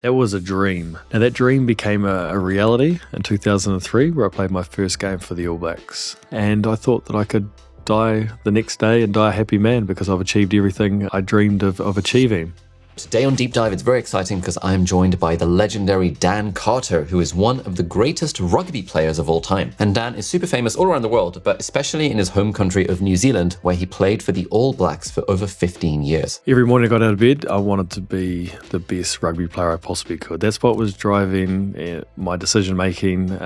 That was a dream. And that dream became a reality in 2003, where I played my first game for the All Blacks. And I thought that I could die the next day and die a happy man because I've achieved everything I dreamed of achieving. Today on Deep Dive, it's very exciting because I am joined by the legendary Dan Carter, who is one of the greatest rugby players of all time. And Dan is super famous all around the world, but especially in his home country of New Zealand, where he played for the All Blacks for over 15 years. Every morning I got out of bed, I wanted to be the best rugby player I possibly could. That's what was driving my decision-making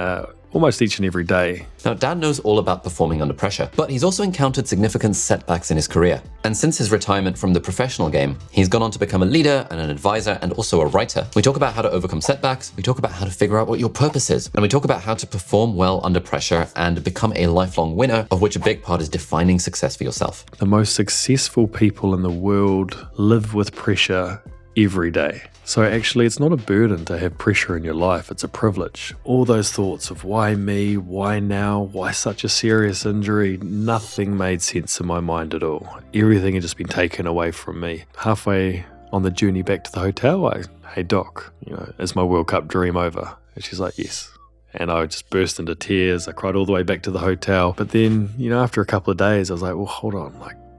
almost each and every day. Now, Dan knows all about performing under pressure, but he's also encountered significant setbacks in his career. And since his retirement from the professional game, he's gone on to become a leader and an advisor and also a writer. We talk about how to overcome setbacks, we talk about how to figure out what your purpose is, and we talk about how to perform well under pressure and become a lifelong winner, of which a big part is defining success for yourself. The most successful people in the world live with pressure every day. So actually, it's not a burden to have pressure in your life, it's a privilege. All those thoughts of why me, why now, why such a serious injury, nothing made sense in my mind at all. Everything had just been taken away from me. Halfway on the journey back to the hotel, hey doc, is my World Cup dream over? And she's like, yes. And I just burst into tears. I cried all the way back to the hotel. But then, after a couple of days, I was like, well, hold on,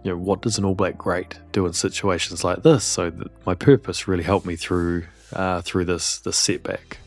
what does an All Black great do in situations like this? So my purpose really helped me through this setback.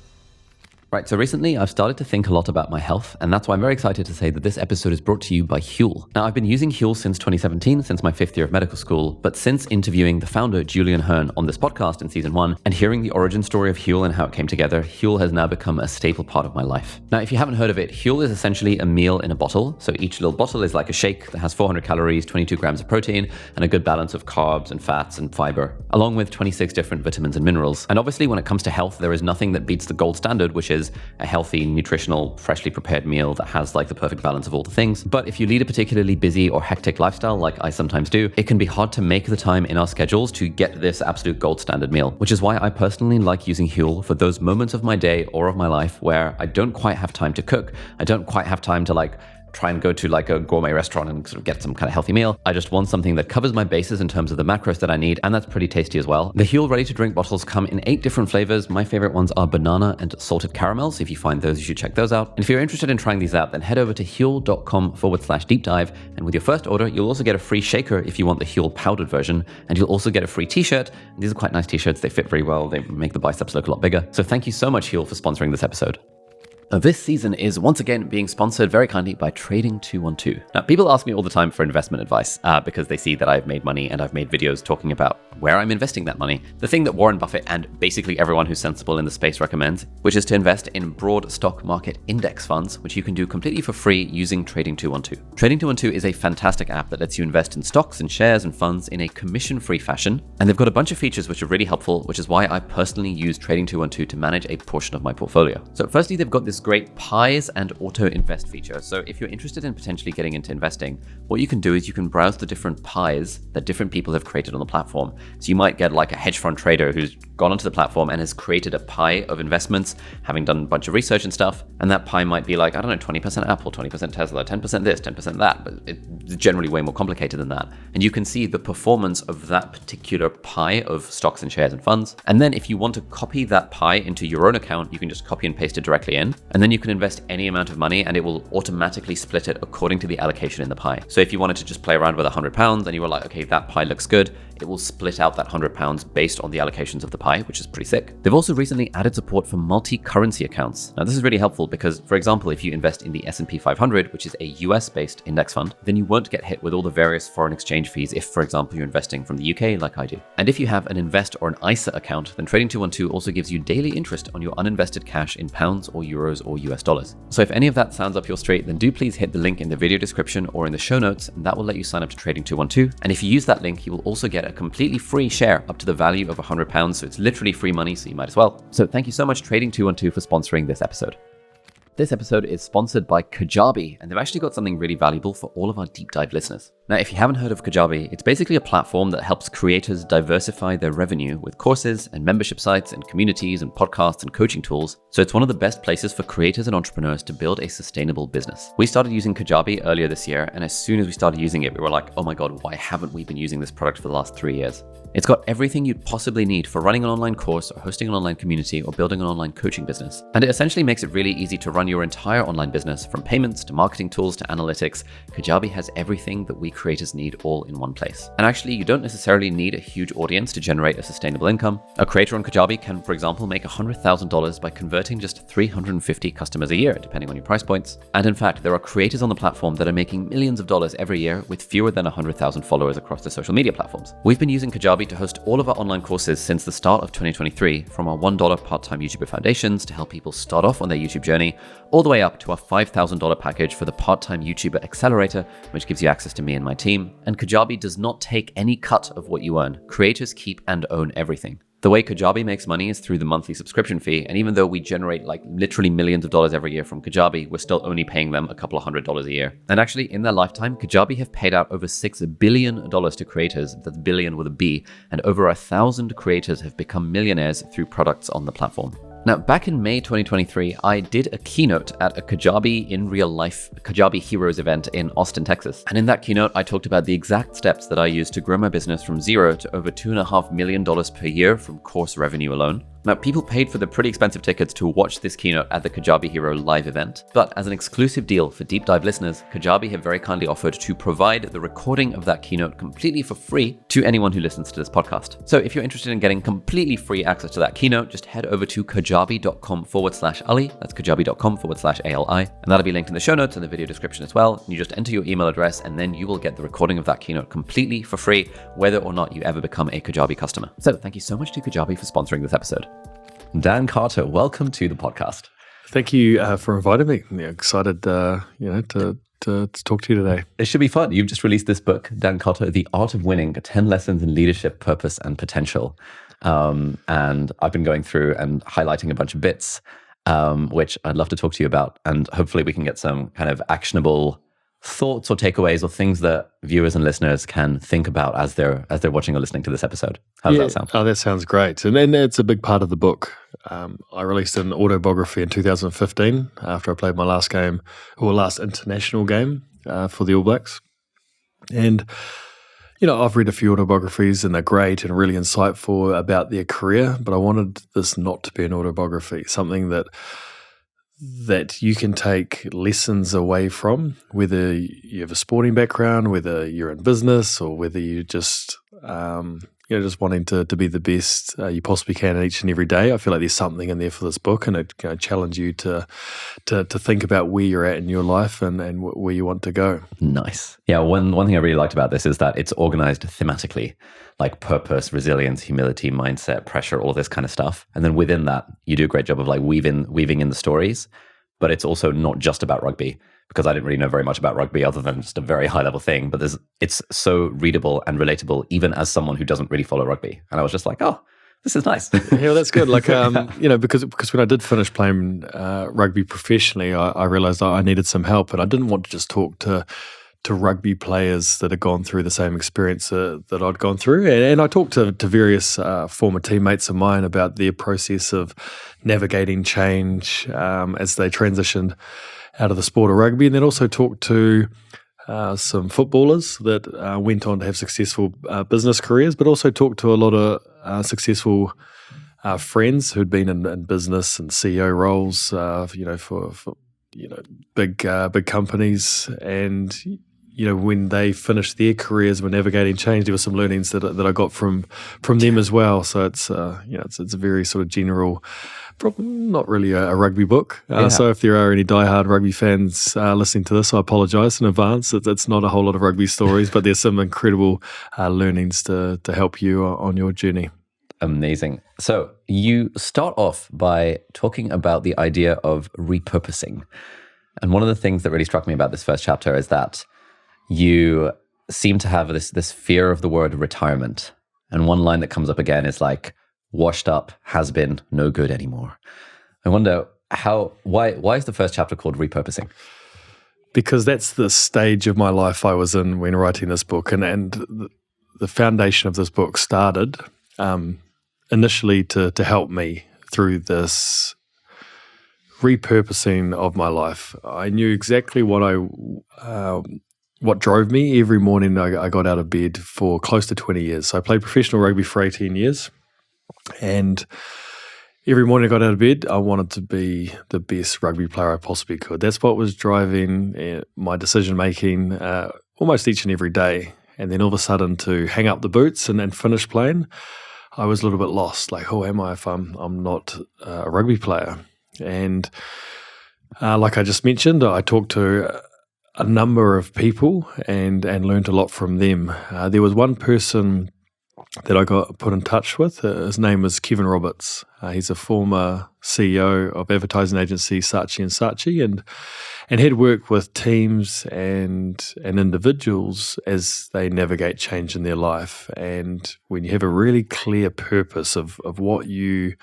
Right, so recently I've started to think a lot about my health, and that's why I'm very excited to say that this episode is brought to you by Huel. Now, I've been using Huel since 2017, since my 5th year of medical school, but since interviewing the founder, Julian Hearn, on this podcast in season 1, and hearing the origin story of Huel and how it came together, Huel has now become a staple part of my life. Now, if you haven't heard of it, Huel is essentially a meal in a bottle. So each little bottle is like a shake that has 400 calories, 22 grams of protein, and a good balance of carbs and fats and fiber, along with 26 different vitamins and minerals. And obviously, when it comes to health, there is nothing that beats the gold standard, which is a healthy, nutritional, freshly prepared meal that has the perfect balance of all the things. But if you lead a particularly busy or hectic lifestyle, like I sometimes do, it can be hard to make the time in our schedules to get this absolute gold standard meal, which is why I personally like using Huel for those moments of my day or of my life where I don't quite have time to cook. I don't quite have time to try and go to a gourmet restaurant and sort of get some kind of healthy meal. I just want something that covers my bases in terms of the macros that I need, and that's pretty tasty as well. The Huel ready-to-drink bottles come in 8 different flavors. My favorite ones are banana and salted caramel, so if you find those, you should check those out. And if you're interested in trying these out, then head over to huel.com/deep dive, and with your first order, you'll also get a free shaker if you want the Huel powdered version, and you'll also get a free t-shirt. And these are quite nice t-shirts, they fit very well, they make the biceps look a lot bigger. So thank you so much, Huel, for sponsoring this episode. This season is once again being sponsored very kindly by Trading 212. Now, people ask me all the time for investment advice because they see that I've made money and I've made videos talking about where I'm investing that money. The thing that Warren Buffett and basically everyone who's sensible in the space recommends, which is to invest in broad stock market index funds, which you can do completely for free using Trading 212. Trading 212 is a fantastic app that lets you invest in stocks and shares and funds in a commission-free fashion. And they've got a bunch of features which are really helpful, which is why I personally use Trading 212 to manage a portion of my portfolio. So firstly, they've got this great pies and auto invest feature. So if you're interested in potentially getting into investing, what you can do is you can browse the different pies that different people have created on the platform. So you might get a hedge fund trader who's gone onto the platform and has created a pie of investments, having done a bunch of research and stuff. And that pie might be 20% Apple, 20% Tesla, 10% this, 10% that, but it's generally way more complicated than that. And you can see the performance of that particular pie of stocks and shares and funds. And then if you want to copy that pie into your own account, you can just copy and paste it directly in. And then you can invest any amount of money and it will automatically split it according to the allocation in the pie. So if you wanted to just play around with £100 and you were okay, that pie looks good, it will split out that £100 based on the allocations of the pie, which is pretty sick. They've also recently added support for multi-currency accounts. Now, this is really helpful because, for example, if you invest in the S&P 500, which is a US-based index fund, then you won't get hit with all the various foreign exchange fees if, for example, you're investing from the UK like I do. And if you have an Invest or an ISA account, then Trading 212 also gives you daily interest on your uninvested cash in pounds or euros or US dollars. So if any of that sounds up your street, then do please hit the link in the video description or in the show notes, and that will let you sign up to Trading 212. And if you use that link, you will also get a completely free share up to the value of £100. So it's literally free money, so you might as well. So thank you so much, Trading 212, for sponsoring this episode. This episode is sponsored by Kajabi, and they've actually got something really valuable for all of our deep dive listeners. Now, if you haven't heard of Kajabi, it's basically a platform that helps creators diversify their revenue with courses and membership sites and communities and podcasts and coaching tools. So it's one of the best places for creators and entrepreneurs to build a sustainable business. We started using Kajabi earlier this year, and as soon as we started using it, we were like, oh my God, why haven't we been using this product for the last 3 years? It's got everything you'd possibly need for running an online course or hosting an online community or building an online coaching business. And it essentially makes it really easy to run your entire online business, from payments to marketing tools to analytics. Kajabi has everything that we creators need all in one place. And actually, you don't necessarily need a huge audience to generate a sustainable income. A creator on Kajabi can, for example, make $100,000 by converting just 350 customers a year, depending on your price points. And in fact, there are creators on the platform that are making millions of dollars every year with fewer than 100,000 followers across the social media platforms. We've been using Kajabi to host all of our online courses since the start of 2023, from our $1 part-time YouTuber foundations to help people start off on their YouTube journey, all the way up to our $5,000 package for the part-time YouTuber accelerator, which gives you access to me and my team. And Kajabi does not take any cut of what you earn. Creators keep and own everything. The way Kajabi makes money is through the monthly subscription fee, and even though we generate literally millions of dollars every year from Kajabi, we're still only paying them a couple of $100s a year. And actually, in their lifetime, Kajabi have paid out over $6 billion to creators, that's billion with a B, and over 1,000 creators have become millionaires through products on the platform. Now, back in May 2023, I did a keynote at a Kajabi in real life Kajabi Heroes event in Austin, Texas. And in that keynote, I talked about the exact steps that I used to grow my business from zero to over $2.5 million per year from course revenue alone. Now, people paid for the pretty expensive tickets to watch this keynote at the Kajabi Hero live event, but as an exclusive deal for deep dive listeners, Kajabi have very kindly offered to provide the recording of that keynote completely for free to anyone who listens to this podcast. So if you're interested in getting completely free access to that keynote, just head over to kajabi.com/Ali. That's kajabi.com/ALI. And that'll be linked in the show notes and the video description as well. And you just enter your email address, and then you will get the recording of that keynote completely for free, whether or not you ever become a Kajabi customer. So thank you so much to Kajabi for sponsoring this episode. Dan Carter, welcome to the podcast. Thank you for inviting me. I'm excited, to talk to you today. It should be fun. You've just released this book, Dan Carter, The Art of Winning, 10 Lessons in Leadership, Purpose, and Potential. And I've been going through and highlighting a bunch of bits, which I'd love to talk to you about. And hopefully we can get some kind of actionable thoughts or takeaways or things that viewers and listeners can think about as they're watching or listening to this episode. How does that sound? Oh, that sounds great. And then it's a big part of the book. I released an autobiography in 2015 after I played my last international game for the All Blacks. And, I've read a few autobiographies and they're great and really insightful about their career, but I wanted this not to be an autobiography, something that you can take lessons away from, whether you have a sporting background, whether you're in business, or whether you just just wanting to be the best you possibly can each and every day. I feel like there's something in there for this book, and it challenge you to think about where you're at in your life and where you want to go. Nice. Yeah, one thing I really liked about this is that it's organized thematically, like purpose, resilience, humility, mindset, pressure, all this kind of stuff. And then within that, you do a great job of weaving in the stories. But it's also not just about rugby, because I didn't really know very much about rugby other than just a very high level thing. But it's so readable and relatable, even as someone who doesn't really follow rugby. And I was just like, oh, this is nice. Yeah, that's good. Because when I did finish playing rugby professionally, I realized I needed some help, and I didn't want to just talk to rugby players that had gone through the same experience that I'd gone through. And I talked to various former teammates of mine about their process of navigating change as they transitioned out of the sport of rugby, and then also talked to some footballers that went on to have successful business careers, but also talked to a lot of successful friends who'd been in business and CEO roles, for big companies. And when they finished their careers, were navigating change, there were some learnings that I got from them as well. So it's a very sort of general, not really a rugby book. So if there are any diehard rugby fans listening to this, I apologise in advance. It's not a whole lot of rugby stories, but there's some incredible learnings to help you on your journey. Amazing. So you start off by talking about the idea of repurposing. And one of the things that really struck me about this first chapter is that you seem to have this fear of the word retirement. And one line that comes up again is like, washed up, has been, no good anymore. I wonder, why is the first chapter called Repurposing? Because that's the stage of my life I was in when writing this book, and the foundation of this book started initially to help me through this repurposing of my life. I knew exactly what drove me. Every morning I got out of bed for close to 20 years. So I played professional rugby for 18 years, and every morning I got out of bed, I wanted to be the best rugby player I possibly could. That's what was driving my decision-making almost each and every day. And then all of a sudden to hang up the boots and finish playing, I was a little bit lost. Like, who am I if I'm not a rugby player? And like I just mentioned, I talked to a number of people and learned a lot from them. There was one person that I got put in touch with. His name is Kevin Roberts. He's a former CEO of advertising agency Saatchi & Saatchi, and had worked with teams and individuals as they navigate change in their life. And when you have a really clear purpose of what you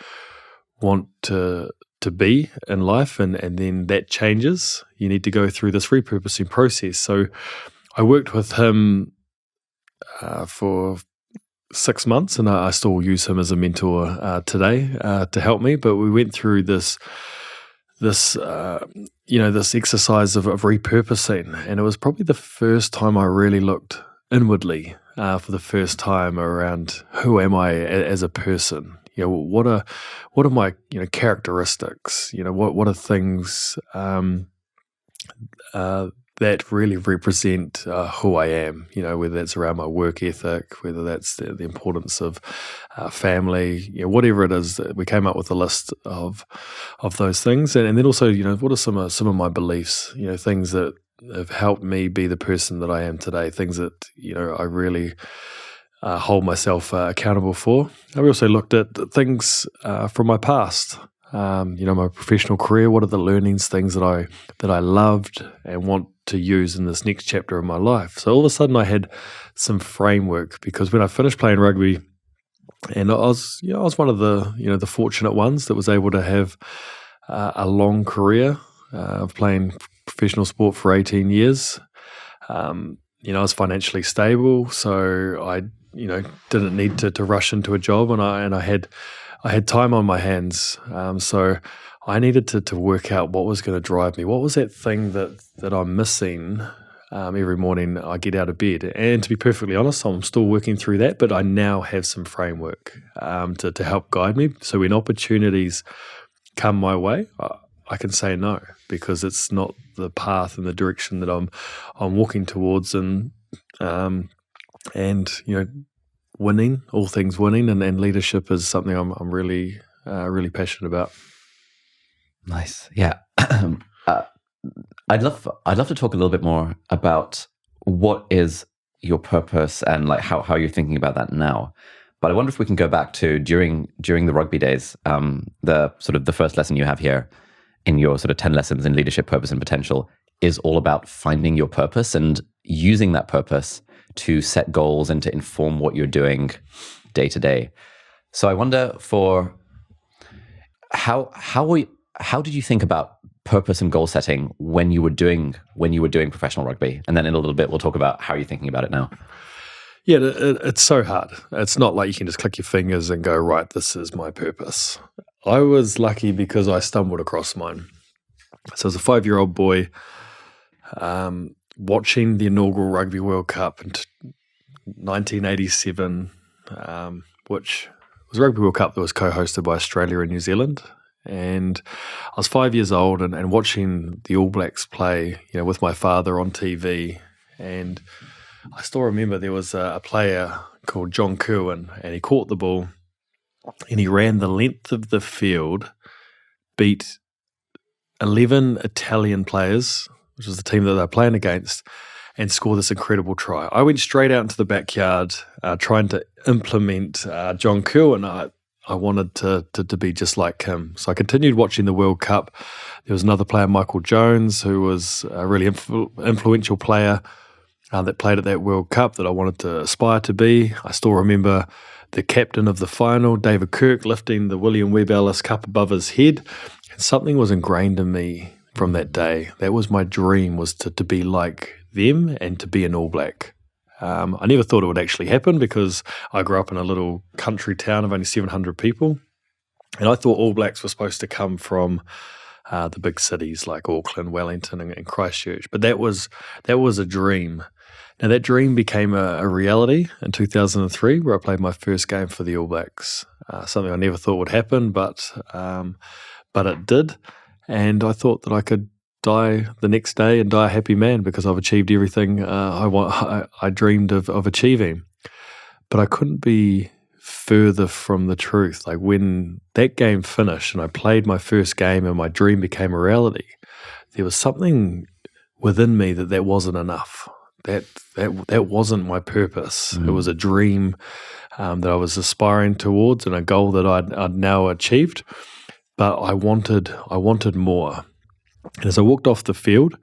want to be in life, and then that changes, you need to go through this repurposing process. So I worked with him for 6 months, and I still use him as a mentor today to help me. But we went through this exercise of repurposing, and it was probably the first time I really looked inwardly for the first time around who am I as a person. What are my characteristics? What are things that really represent who I am, whether that's around my work ethic, whether that's the importance of family, whatever it is. We came up with a list of those things, and then also, what are some of my beliefs, things that have helped me be the person that I am today, things that I really hold myself accountable for. I also looked at things from my past. My professional career, what are the learnings, things that I loved and want to use in this next chapter of my life. So all of a sudden I had some framework, because when I finished playing rugby, and I was one of the fortunate ones that was able to have a long career of playing professional sport for 18 years. I was financially stable, so I didn't need to rush into a job, and I had time on my hands, so I needed to work out what was going to drive me. What was that thing that I'm missing every morning I get out of bed? And to be perfectly honest, I'm still working through that, but I now have some framework to help guide me. So when opportunities come my way, I can say no, because it's not the path and the direction that I'm walking towards, and winning, all things winning, and leadership is something I'm really passionate about. Nice. Yeah. I'd love to talk a little bit more about what is your purpose and like how you're thinking about that now. But I wonder if we can go back to during the rugby days, the sort of the first lesson you have here in your sort of 10 lessons in leadership, purpose, and potential is all about finding your purpose and using that purpose to set goals and to inform what you're doing day to day. So I wonder, for how did you think about purpose and goal setting when you were doing professional rugby? And then in a little bit, we'll talk about how you're thinking about it now. Yeah, it's so hard. It's not like you can just click your fingers and go, right, this is my purpose. I was lucky because I stumbled across mine. So as a 5-year-old boy, watching the inaugural Rugby World Cup in 1987, which was a Rugby World Cup that was co-hosted by Australia and New Zealand. And I was 5 years old and watching the All Blacks play, with my father on TV. And I still remember there was a player called John Kirwan, and he caught the ball and he ran the length of the field, beat 11 Italian players, which was the team that they were playing against, and score this incredible try. I went straight out into the backyard trying to implement John Kirwan. I wanted to be just like him. So I continued watching the World Cup. There was another player, Michael Jones, who was a really influential player that played at that World Cup that I wanted to aspire to be. I still remember the captain of the final, David Kirk, lifting the William Webb Ellis Cup above his head, And something was ingrained in me from that day. That was my dream, was to be like them and to be an All Black. I never thought it would actually happen because I grew up in a little country town of only 700 people. And I thought All Blacks were supposed to come from the big cities like Auckland, Wellington, and Christchurch. But that was a dream. Now that dream became a reality in 2003, where I played my first game for the All Blacks. Something I never thought would happen, but it did. And I thought that I could die the next day and die a happy man because I've achieved everything I dreamed of achieving. But I couldn't be further from the truth. Like when that game finished and I played my first game and my dream became a reality, there was something within me that wasn't enough. That wasn't my purpose. It was a dream that I was aspiring towards and a goal that I'd now achieved. But I wanted more. And as I walked off the field,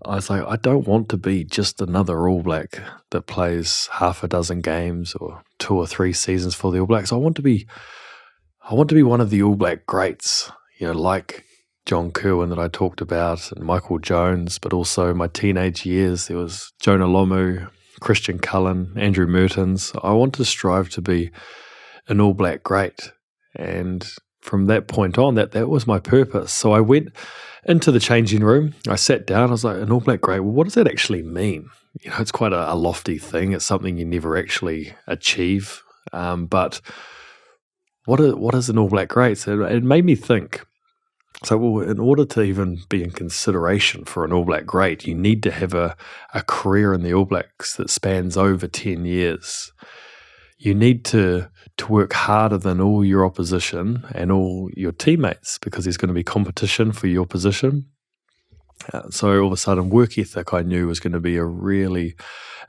I was like, I don't want to be just another All Black that plays half a dozen games or 2 or 3 seasons for the All Blacks. I want to be one of the All Black greats, like John Kirwan that I talked about and Michael Jones, but also my teenage years, there was Jonah Lomu, Christian Cullen, Andrew Mertens. I want to strive to be an All Black great. And from that point on, that was my purpose. So I went into the changing room. I sat down. I was like, an All Black great. Well, what does that actually mean? It's quite a lofty thing. It's something you never actually achieve. But what is an All Black great? So it made me think. So, well, in order to even be in consideration for an All Black great, you need to have a career in the All Blacks that spans over 10 years. You need to work harder than all your opposition and all your teammates because there's going to be competition for your position. So all of a sudden, work ethic I knew was going to be a really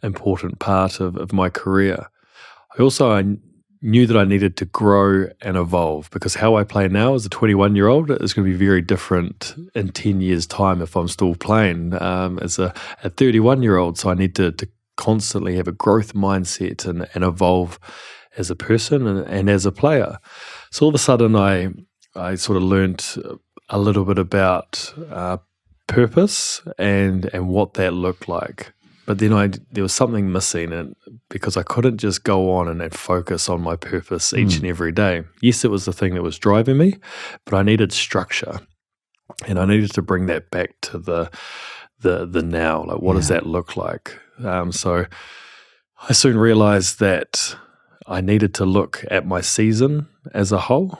important part of my career. I knew that I needed to grow and evolve because how I play now as a 21-year-old is going to be very different in 10 years' time if I'm still playing as a 31-year-old. So I need to constantly have a growth mindset and evolve as a person and as a player. So all of a sudden I sort of learned a little bit about purpose and what that looked like. But then there was something missing because I couldn't just go on and focus on my purpose each and every day. Yes, it was the thing that was driving me, but I needed structure. And I needed to bring that back to the now. Like, what does that look like? So I soon realized that I needed to look at my season as a whole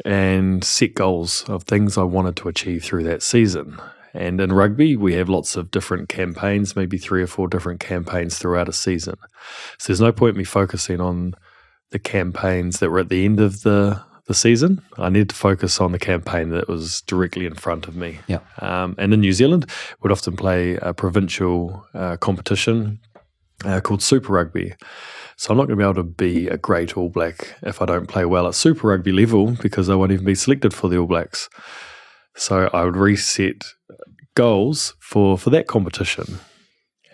and set goals of things I wanted to achieve through that season. And in rugby, we have lots of different campaigns, maybe 3 or 4 different campaigns throughout a season. So there's no point me focusing on the campaigns that were at the end of the season. I needed to focus on the campaign that was directly in front of me. Yeah. And in New Zealand, we'd often play a provincial competition called Super Rugby. So I'm not going to be able to be a great All Black if I don't play well at Super Rugby level because I won't even be selected for the All Blacks. So I would reset goals for that competition.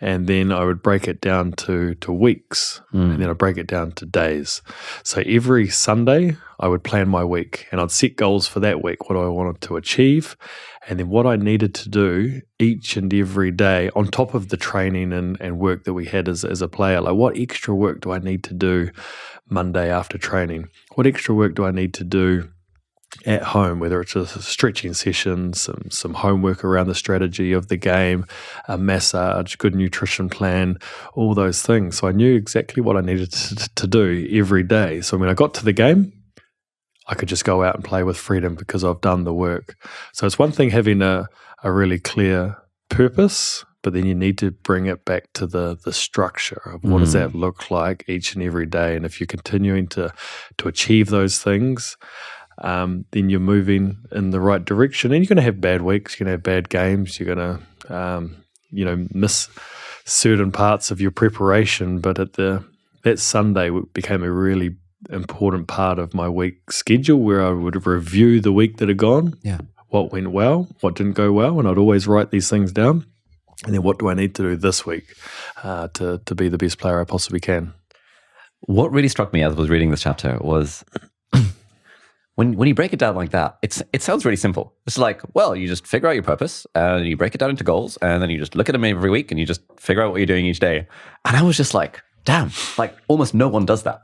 And then I would break it down to weeks, and then I'd break it down to days. So every Sunday, I would plan my week, and I'd set goals for that week, what I wanted to achieve, and then what I needed to do each and every day on top of the training and work that we had as a player. Like, what extra work do I need to do Monday after training? What extra work do I need to do at home, whether it's a stretching session, some homework around the strategy of the game, a massage, good nutrition plan, all those things. So I knew exactly what I needed to do every day. So when I got to the game, I could just go out and play with freedom because I've done the work. So it's one thing having a really clear purpose, but then you need to bring it back to the structure of what does that look like each and every day. And if you're continuing to achieve those things, then you're moving in the right direction. And you're going to have bad weeks, you're going to have bad games, you're going to, miss certain parts of your preparation. But that Sunday became a really important part of my week schedule where I would review the week that had gone, what went well, what didn't go well, and I'd always write these things down. And then what do I need to do this week to be the best player I possibly can? What really struck me as I was reading this chapter was When you break it down like that, it sounds really simple. It's like, well, you just figure out your purpose and you break it down into goals, and then you just look at them every week and you just figure out what you're doing each day. And I was just like, damn, like almost no one does that.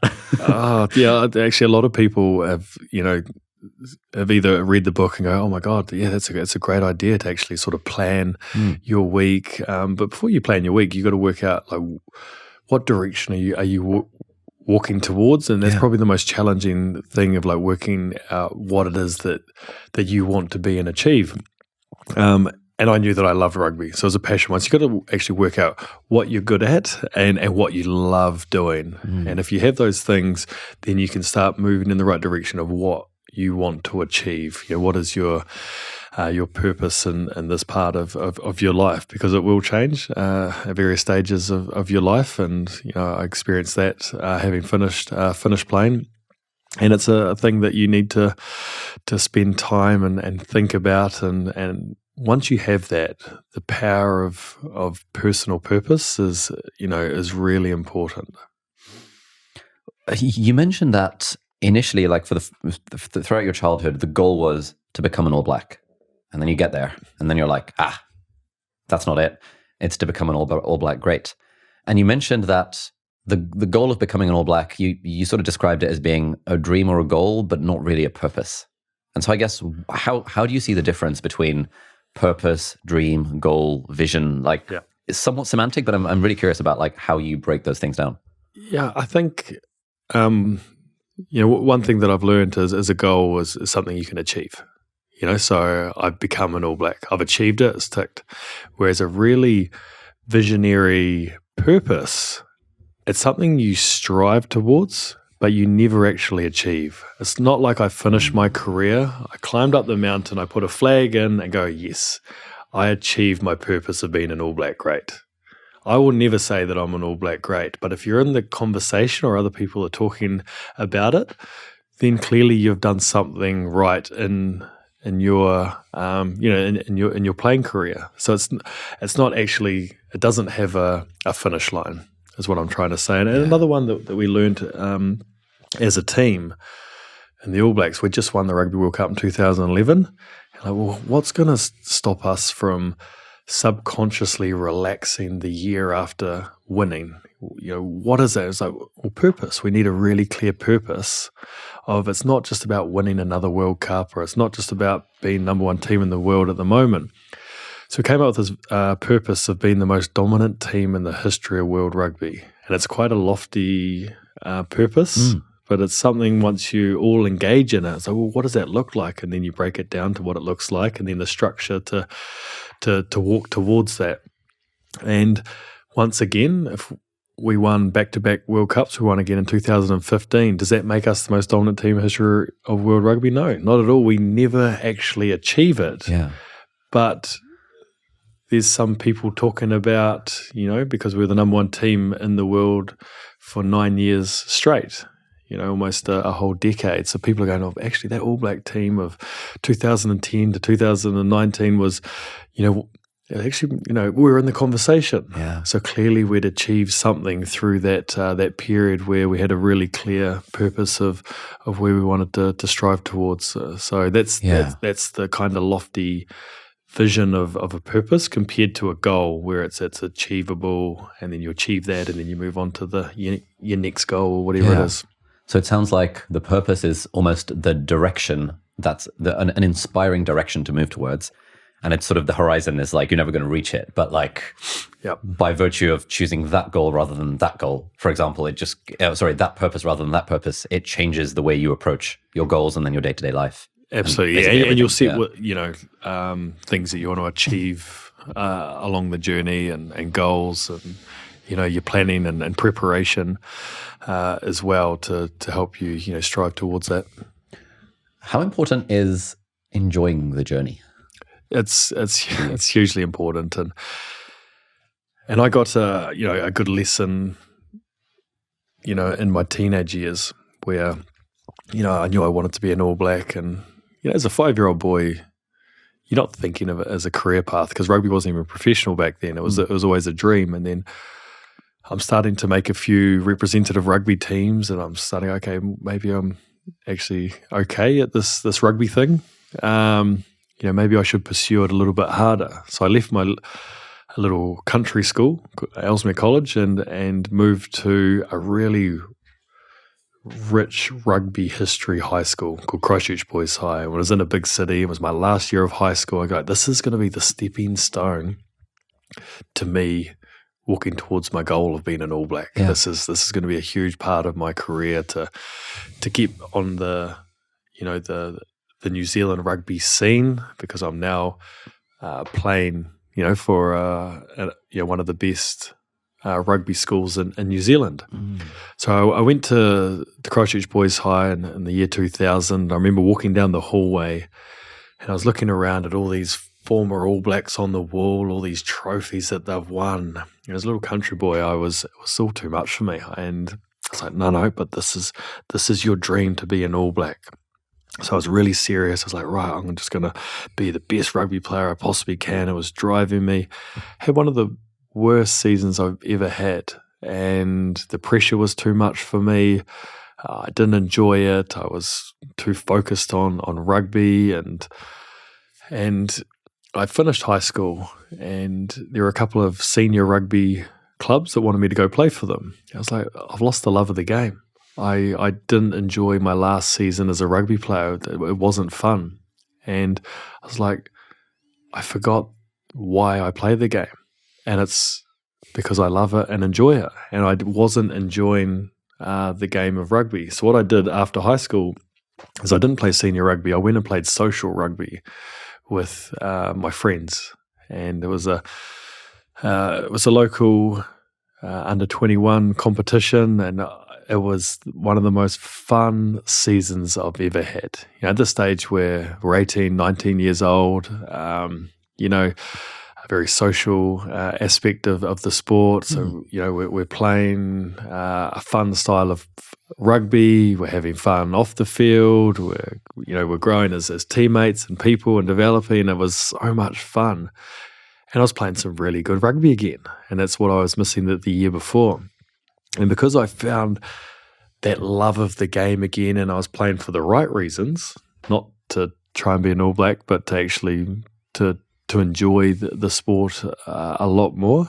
Yeah, actually a lot of people have either read the book and go, oh my God, yeah, it's a great idea to actually sort of plan your week. But before you plan your week, you got to work out like what direction are you walking towards, and that's probably the most challenging thing of like working out what it is that you want to be and achieve. And I knew that I loved rugby, so it was a passion. Once you got to actually work out what you're good at and what you love doing, and if you have those things, then you can start moving in the right direction of what you want to achieve. What is your purpose in this part of your life, because it will change at various stages of your life. And I experienced that having finished playing, and it's a thing that you need to spend time and think about. And once you have that, the power of personal purpose is really important. You mentioned that initially, like throughout your childhood, the goal was to become an All Black. And then you get there, and then you're like, that's not it. It's to become an All Black great. And you mentioned that the goal of becoming an All Black, you sort of described it as being a dream or a goal, but not really a purpose. And so I guess, how do you see the difference between purpose, dream, goal, vision? It's somewhat semantic, but I'm really curious about like how you break those things down. Yeah, I think one thing that I've learned is a goal is something you can achieve. So I've become an All Black. I've achieved it. It's ticked. Whereas a really visionary purpose, it's something you strive towards, but you never actually achieve. It's not like I finished my career. I climbed up the mountain, I put a flag in and go, yes, I achieved my purpose of being an All Black great. I will never say that I'm an All Black great, but if you're in the conversation or other people are talking about it, then clearly you've done something right in your in your playing career. So it's not actually, it doesn't have a finish line, is what I'm trying to say. And another one that we learned as a team in the All Blacks, we just won the Rugby World Cup in 2011. What's going to stop us from subconsciously relaxing the year after winning? What is that? It's like, purpose. We need a really clear purpose of, it's not just about winning another World Cup, or it's not just about being number one team in the world at the moment. So we came up with this purpose of being the most dominant team in the history of world rugby. And it's quite a lofty purpose, but it's something once you all engage in it, it's like, what does that look like? And then you break it down to what it looks like, and then the structure to walk towards that. And once again, if we won back-to-back World Cups, we won again in 2015. Does that make us the most dominant team in history of world rugby? No, not at all. We never actually achieve it. Yeah. But there's some people talking about, because we're the number one team in the world for 9 years straight, almost a whole decade. So people are going, actually, that All Black team of 2010 to 2019 was, actually, we were in the conversation. Yeah. So clearly we'd achieved something through that period where we had a really clear purpose of where we wanted to strive towards. So that's the kind of lofty vision of a purpose compared to a goal where it's achievable, and then you achieve that, and then you move on to your next goal or whatever it is. So it sounds like the purpose is almost the direction, that's an inspiring direction to move towards. And it's sort of the horizon is like, you're never going to reach it. But by virtue of choosing that goal rather than that goal, for example, that purpose rather than that purpose, it changes the way you approach your goals and then your day-to-day life. Absolutely. And you'll see things that you want to achieve along the journey, and goals, and your planning and preparation as well to help you strive towards that. How important is enjoying the journey? It's hugely important, and I got a good lesson in my teenage years where I knew I wanted to be an All Black, and as a 5-year-old boy, you're not thinking of it as a career path, because rugby wasn't even professional back then. It was always a dream. And then I'm starting to make a few representative rugby teams, and I'm starting, okay, maybe I'm actually okay at this rugby thing. Maybe I should pursue it a little bit harder. So I left my little country school, Ellesmere College, and moved to a really rich rugby history high school called Christchurch Boys High. When I was in a big city, it was my last year of high school. I go, this is going to be the stepping stone to me walking towards my goal of being an All Black. Yeah. This is going to be a huge part of my career to keep on the New Zealand rugby scene, because I'm now playing for one of the best rugby schools in New Zealand. So I went to the Christchurch Boys High in the year 2000. I remember walking down the hallway and I was looking around at all these former All Blacks on the wall, all these trophies that they've won. As a little country boy, it was all too much for me. And I was like, no, but this is your dream to be an All Black. So I was really serious. I was like, right, I'm just going to be the best rugby player I possibly can. It was driving me. I had one of the worst seasons I've ever had, and the pressure was too much for me. I didn't enjoy it. I was too focused on rugby, and I finished high school, and there were a couple of senior rugby clubs that wanted me to go play for them. I was like, I've lost the love of the game. I didn't enjoy my last season as a rugby player. It wasn't fun. And I was like, I forgot why I play the game. And it's because I love it and enjoy it. And I wasn't enjoying the game of rugby. So what I did after high school is I didn't play senior rugby. I went and played social rugby with my friends. And it was a local under 21 competition, and it was one of the most fun seasons I've ever had. At this stage where we're 18, 19 years old, a very social aspect of the sport. So, we're playing a fun style of rugby. We're having fun off the field. We're growing as teammates and people and developing. It was so much fun. And I was playing some really good rugby again. And that's what I was missing the year before. And because I found that love of the game again, and I was playing for the right reasons, not to try and be an All Black, but to actually to enjoy the sport a lot more,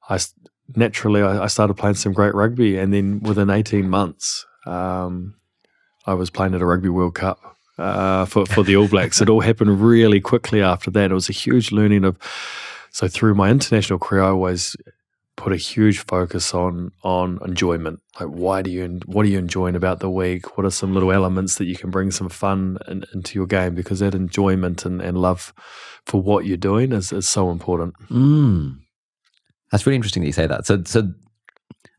I started playing some great rugby. And then within 18 months, I was playing at a Rugby World Cup for the All Blacks. It all happened really quickly after that. It was a huge learning of. So through my international career, I always put a huge focus on enjoyment. Like, what are you enjoying about the week? What are some little elements that you can bring some fun into your game? Because that enjoyment and love for what you're doing is so important. That's really interesting that you say that. So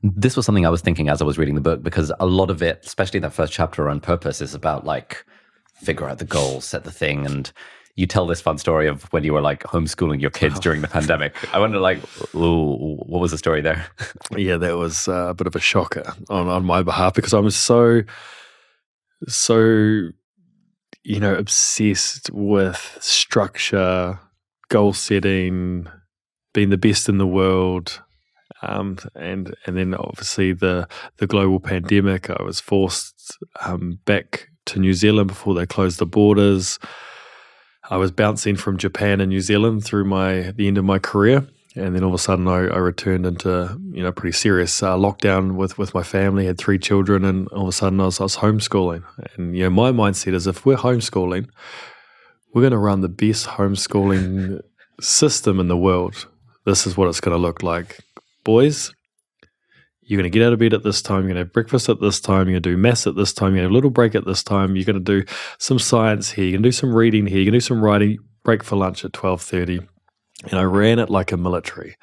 this was something I was thinking as I was reading the book, because a lot of it, especially that first chapter around purpose, is about like figure out the goal, set the thing, and you tell this fun story of when you were like homeschooling your kids during the pandemic. I wonder, like, what was the story there? Yeah, that was a bit of a shocker on my behalf, because I was so obsessed with structure, goal setting, being the best in the world, and then obviously the global pandemic. I was forced back to New Zealand before they closed the borders. I was bouncing from Japan and New Zealand through the end of my career, and then all of a sudden I returned into pretty serious lockdown with my family. Had 3 children, and all of a sudden I was homeschooling. And my mindset is, if we're homeschooling, we're going to run the best homeschooling system in the world. This is what it's going to look like, boys. You're going to get out of bed at this time. You're going to have breakfast at this time. You're going to do maths at this time. You're going to have a little break at this time. You're going to do some science here. You're going to do some reading here. You're going to do some writing. Break for lunch at 12:30. And I ran it like a military.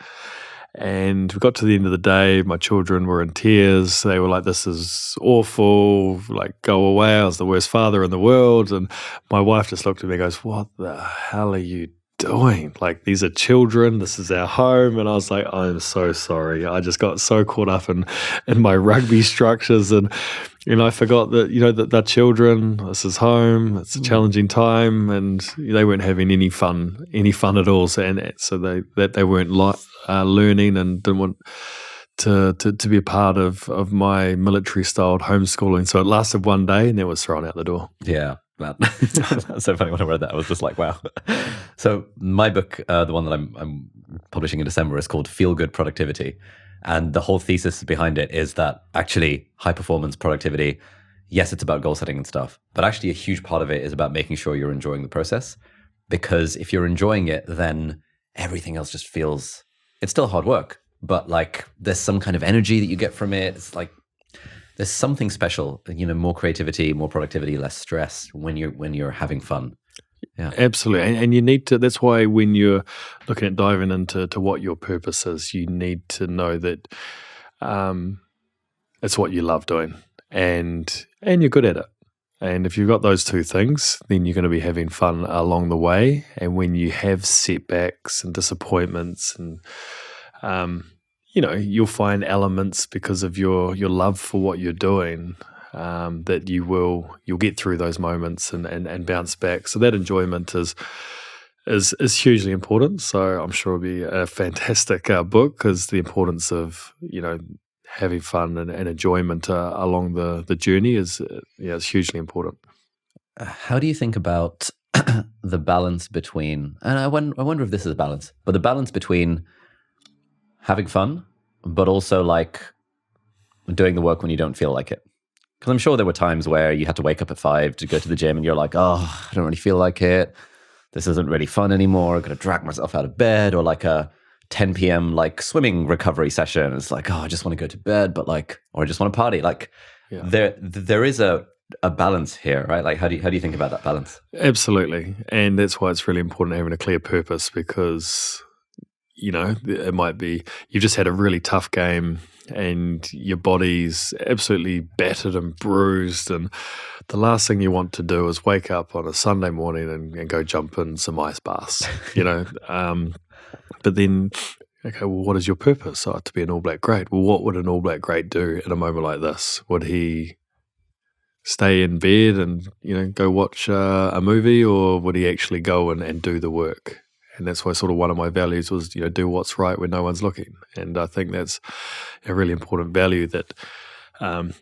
And we got to the end of the day. My children were in tears. They were like, this is awful. Like, go away. I was the worst father in the world. And my wife just looked at me and goes, what the hell are you doing? Like, these are children, this is our home. And I was like, I'm so sorry. I just got so caught up in my rugby structures, and I forgot that that they're children. This is home. It's a challenging time, and they weren't having any fun at all. So they weren't learning, and didn't want to be a part of my military-styled homeschooling. So it lasted one day and then was thrown out the door. Yeah, man. That's so funny. When I read that, I was just like, wow. So my book, the one that I'm publishing in December, is called Feel Good Productivity. And the whole thesis behind it is that actually high performance productivity, yes, it's about goal setting and stuff, but actually a huge part of it is about making sure you're enjoying the process. Because if you're enjoying it, then everything else just feels, it's still hard work, but like there's some kind of energy that you get from it. It's like there's something special, more creativity, more productivity, less stress when you're having fun. Yeah, absolutely. And you need to, that's why when you're looking at diving into what your purpose is, you need to know that it's what you love doing and you're good at it. And if you've got those two things, then you're going to be having fun along the way. And when you have setbacks and disappointments and you'll find elements because of your love for what you're doing that you'll get through those moments and bounce back. So that enjoyment is hugely important. So I'm sure it'll be a fantastic book, because the importance of having fun and enjoyment along the journey is hugely important. How do you think about the balance between, and I wonder if this is a balance, but the balance between having fun, but also like doing the work when you don't feel like it? Because I'm sure there were times where you had to wake up at 5 to go to the gym and you're like, oh, I don't really feel like it. This isn't really fun anymore. I'm going to drag myself out of bed. Or like a 10 p.m. like swimming recovery session. It's like, oh, I just want to go to bed, but like, or I just want to party. Like there is a balance here, right? Like how do you think about that balance? Absolutely. And that's why it's really important having a clear purpose, because it might be you've just had a really tough game and your body's absolutely battered and bruised, and the last thing you want to do is wake up on a Sunday morning and go jump in some ice baths, But then, okay, well, what is your purpose? Oh, to be an All Black great. Well, what would an All Black great do in a moment like this? Would he stay in bed and, go watch a movie, or would he actually go and do the work? And that's why sort of one of my values was, do what's right when no one's looking. And I think that's a really important value, that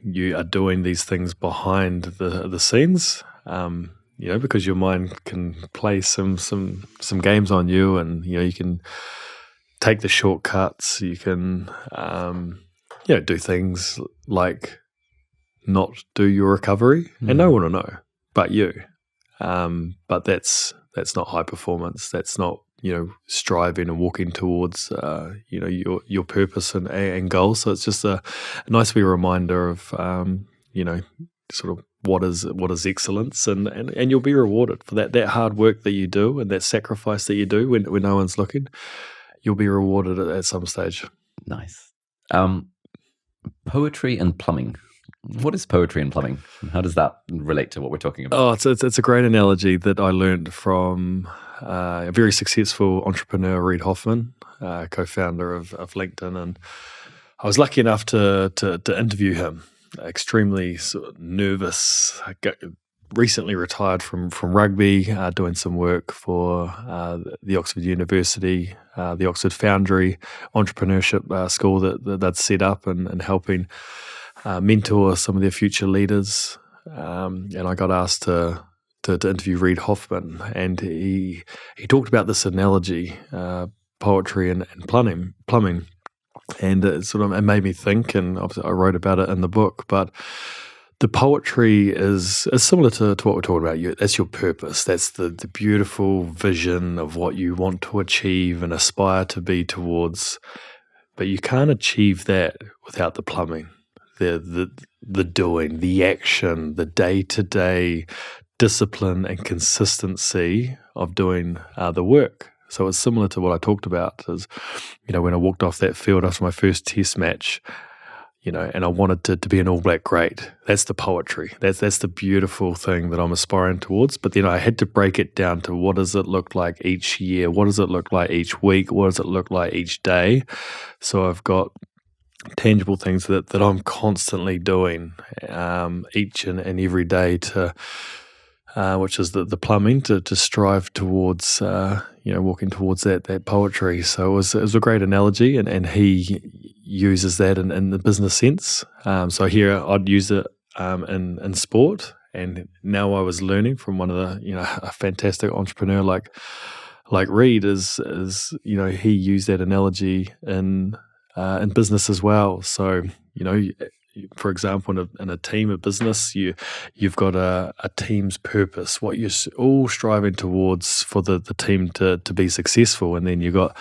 you are doing these things behind the scenes, because your mind can play some games on you, and you can take the shortcuts. You can do things like not do your recovery, and no one will know but you. But that's not high performance. That's not striving and walking towards your purpose and goals. So it's just a nice wee reminder of sort of what is excellence, and you'll be rewarded for that hard work that you do and that sacrifice that you do when no one's looking. You'll be rewarded at some stage. Nice. Poetry and plumbing. What is poetry and plumbing? How does that relate to what we're talking about? Oh, it's a great analogy that I learned from a very successful entrepreneur, Reid Hoffman, co-founder of LinkedIn, and I was lucky enough to interview him. Extremely sort of nervous. Recently retired from rugby, doing some work for the Oxford University, the Oxford Foundry entrepreneurship school that they'd set up, and helping mentor some of their future leaders. And I got asked to interview Reid Hoffman, and he talked about this analogy, poetry and plumbing. And it made me think, and obviously I wrote about it in the book, but the poetry is similar to what we're talking about. That's your purpose. That's the beautiful vision of what you want to achieve and aspire to be towards. But you can't achieve that without the plumbing, the doing, the action, the day-to-day discipline and consistency of doing the work. So it's similar to what I talked about, is, when I walked off that field after my first test match, and I wanted to be an All Black great. That's the poetry. That's the beautiful thing that I'm aspiring towards. But then I had to break it down to, what does it look like each year? What does it look like each week? What does it look like each day? So I've got tangible things that I'm constantly doing each and every day to which is the plumbing to strive towards walking towards that poetry. So it was a great analogy, and he uses that in the business sense. So here I'd use it in sport, and now I was learning from one of the a fantastic entrepreneur like Reed is he used that analogy in business as well. So for example, in a team of business, you've got a team's purpose, what you're all striving towards for the team to be successful, and then you've got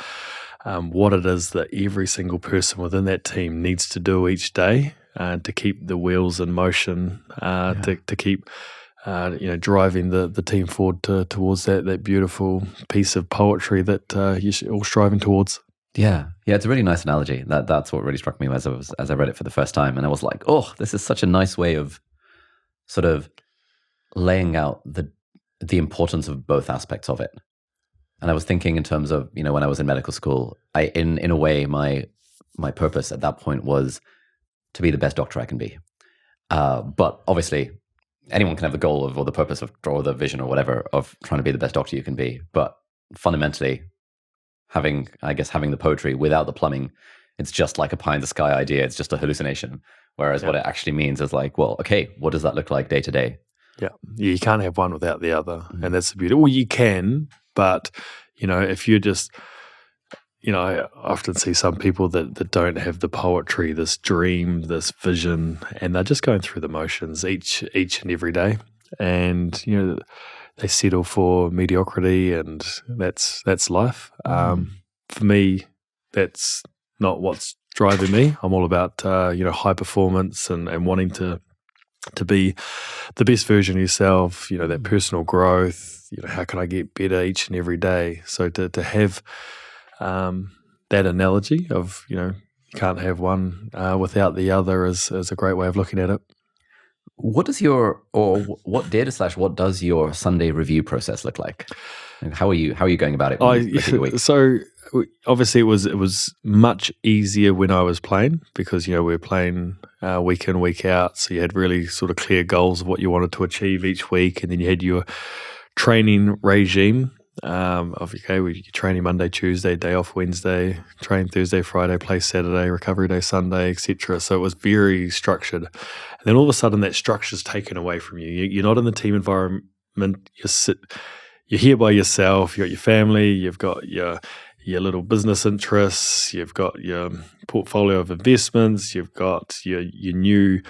what it is that every single person within that team needs to do each day to keep the wheels in motion, to keep driving the team forward towards that beautiful piece of poetry that you're all striving towards. Yeah, it's a really nice analogy. That's what really struck me as I read it for the first time, and I was like, oh, this is such a nice way of sort of laying out the importance of both aspects of it. And I was thinking in terms of when I was in medical school, in a way my purpose at that point was to be the best doctor I can be. But obviously, anyone can have the goal or the purpose or the vision or whatever of trying to be the best doctor you can be. But fundamentally, having the poetry without the plumbing, it's just like a pie in the sky idea. It's just a hallucination. Whereas what it actually means is like, well, okay, what does that look like day to day? Yeah, you can't have one without the other. And that's the beauty. Well, you can, but, if you're just, I often see some people that don't have the poetry, this dream, this vision, and they're just going through the motions each and every day. And, they settle for mediocrity, and that's life. For me, that's not what's driving me. I'm all about high performance and wanting to be the best version of yourself. That personal growth. How can I get better each and every day? So to have that analogy of you can't have one without the other is a great way of looking at it. What does what does your Sunday review process look like? And how are you going about it? So obviously it was much easier when I was playing, because we were playing week in, week out. So you had really sort of clear goals of what you wanted to achieve each week, and then you had your training regime of you're training Monday, Tuesday, day off Wednesday, train Thursday, Friday, play Saturday, recovery day Sunday, etc. So it was very structured. And then all of a sudden that structure's taken away from you. You're not in the team environment. You're here by yourself. You've got your family. You've got your little business interests. You've got your portfolio of investments. You've got your new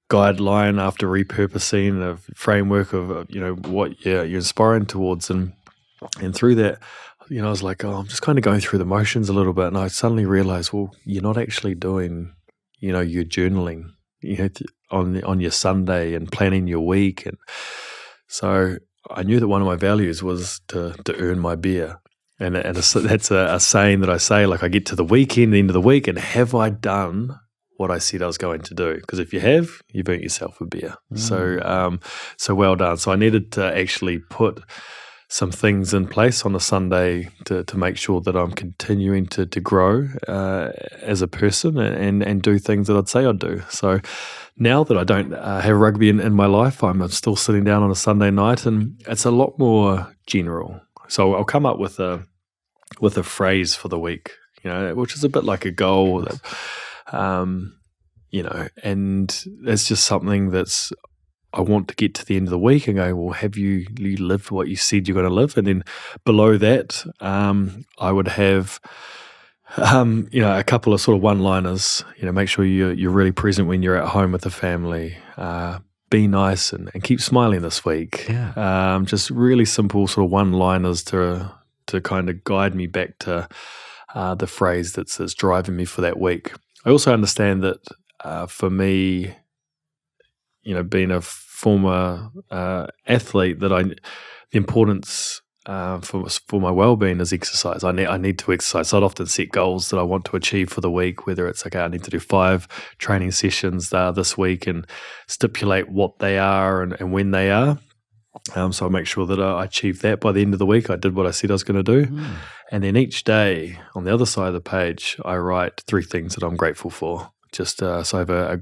guideline after repurposing, a framework of what you're inspiring towards, and through that, I was like, I'm just kind of going through the motions a little bit, and I suddenly realized, well, you're not actually doing, your journaling, on your Sunday and planning your week, and so I knew that one of my values was to earn my beer, and that's a saying that I say, like, I get to the weekend, the end of the week, and have I done what I said I was going to do? Because if you have, you've earned yourself a beer. So well done. So I needed to actually put some things in place on a Sunday to make sure that I'm continuing to grow as a person and do things that I'd say I'd do. So now that I don't have rugby in my life, I'm still sitting down on a Sunday night, and it's a lot more general. So I'll come up with a phrase for the week, which is a bit like a goal that, and it's just something that's, I want to get to the end of the week and go, well, have you lived what you said you're going to live? And then below that, I would have, a couple of sort of one-liners. Make sure you're really present when you're at home with the family. Be nice and keep smiling this week. Yeah. Just really simple sort of one-liners to kind of guide me back to the phrase that's driving me for that week. I also understand that for me, being a former athlete, that the importance for my well-being is exercise. I need to exercise. So I'd often set goals that I want to achieve for the week, whether it's, okay, I need to do 5 training sessions this week, and stipulate what they are and when they are. So I make sure that I achieve that by the end of the week. I did what I said I was going to do. And then each day on the other side of the page, I write 3 things that I'm grateful for. Just so I have a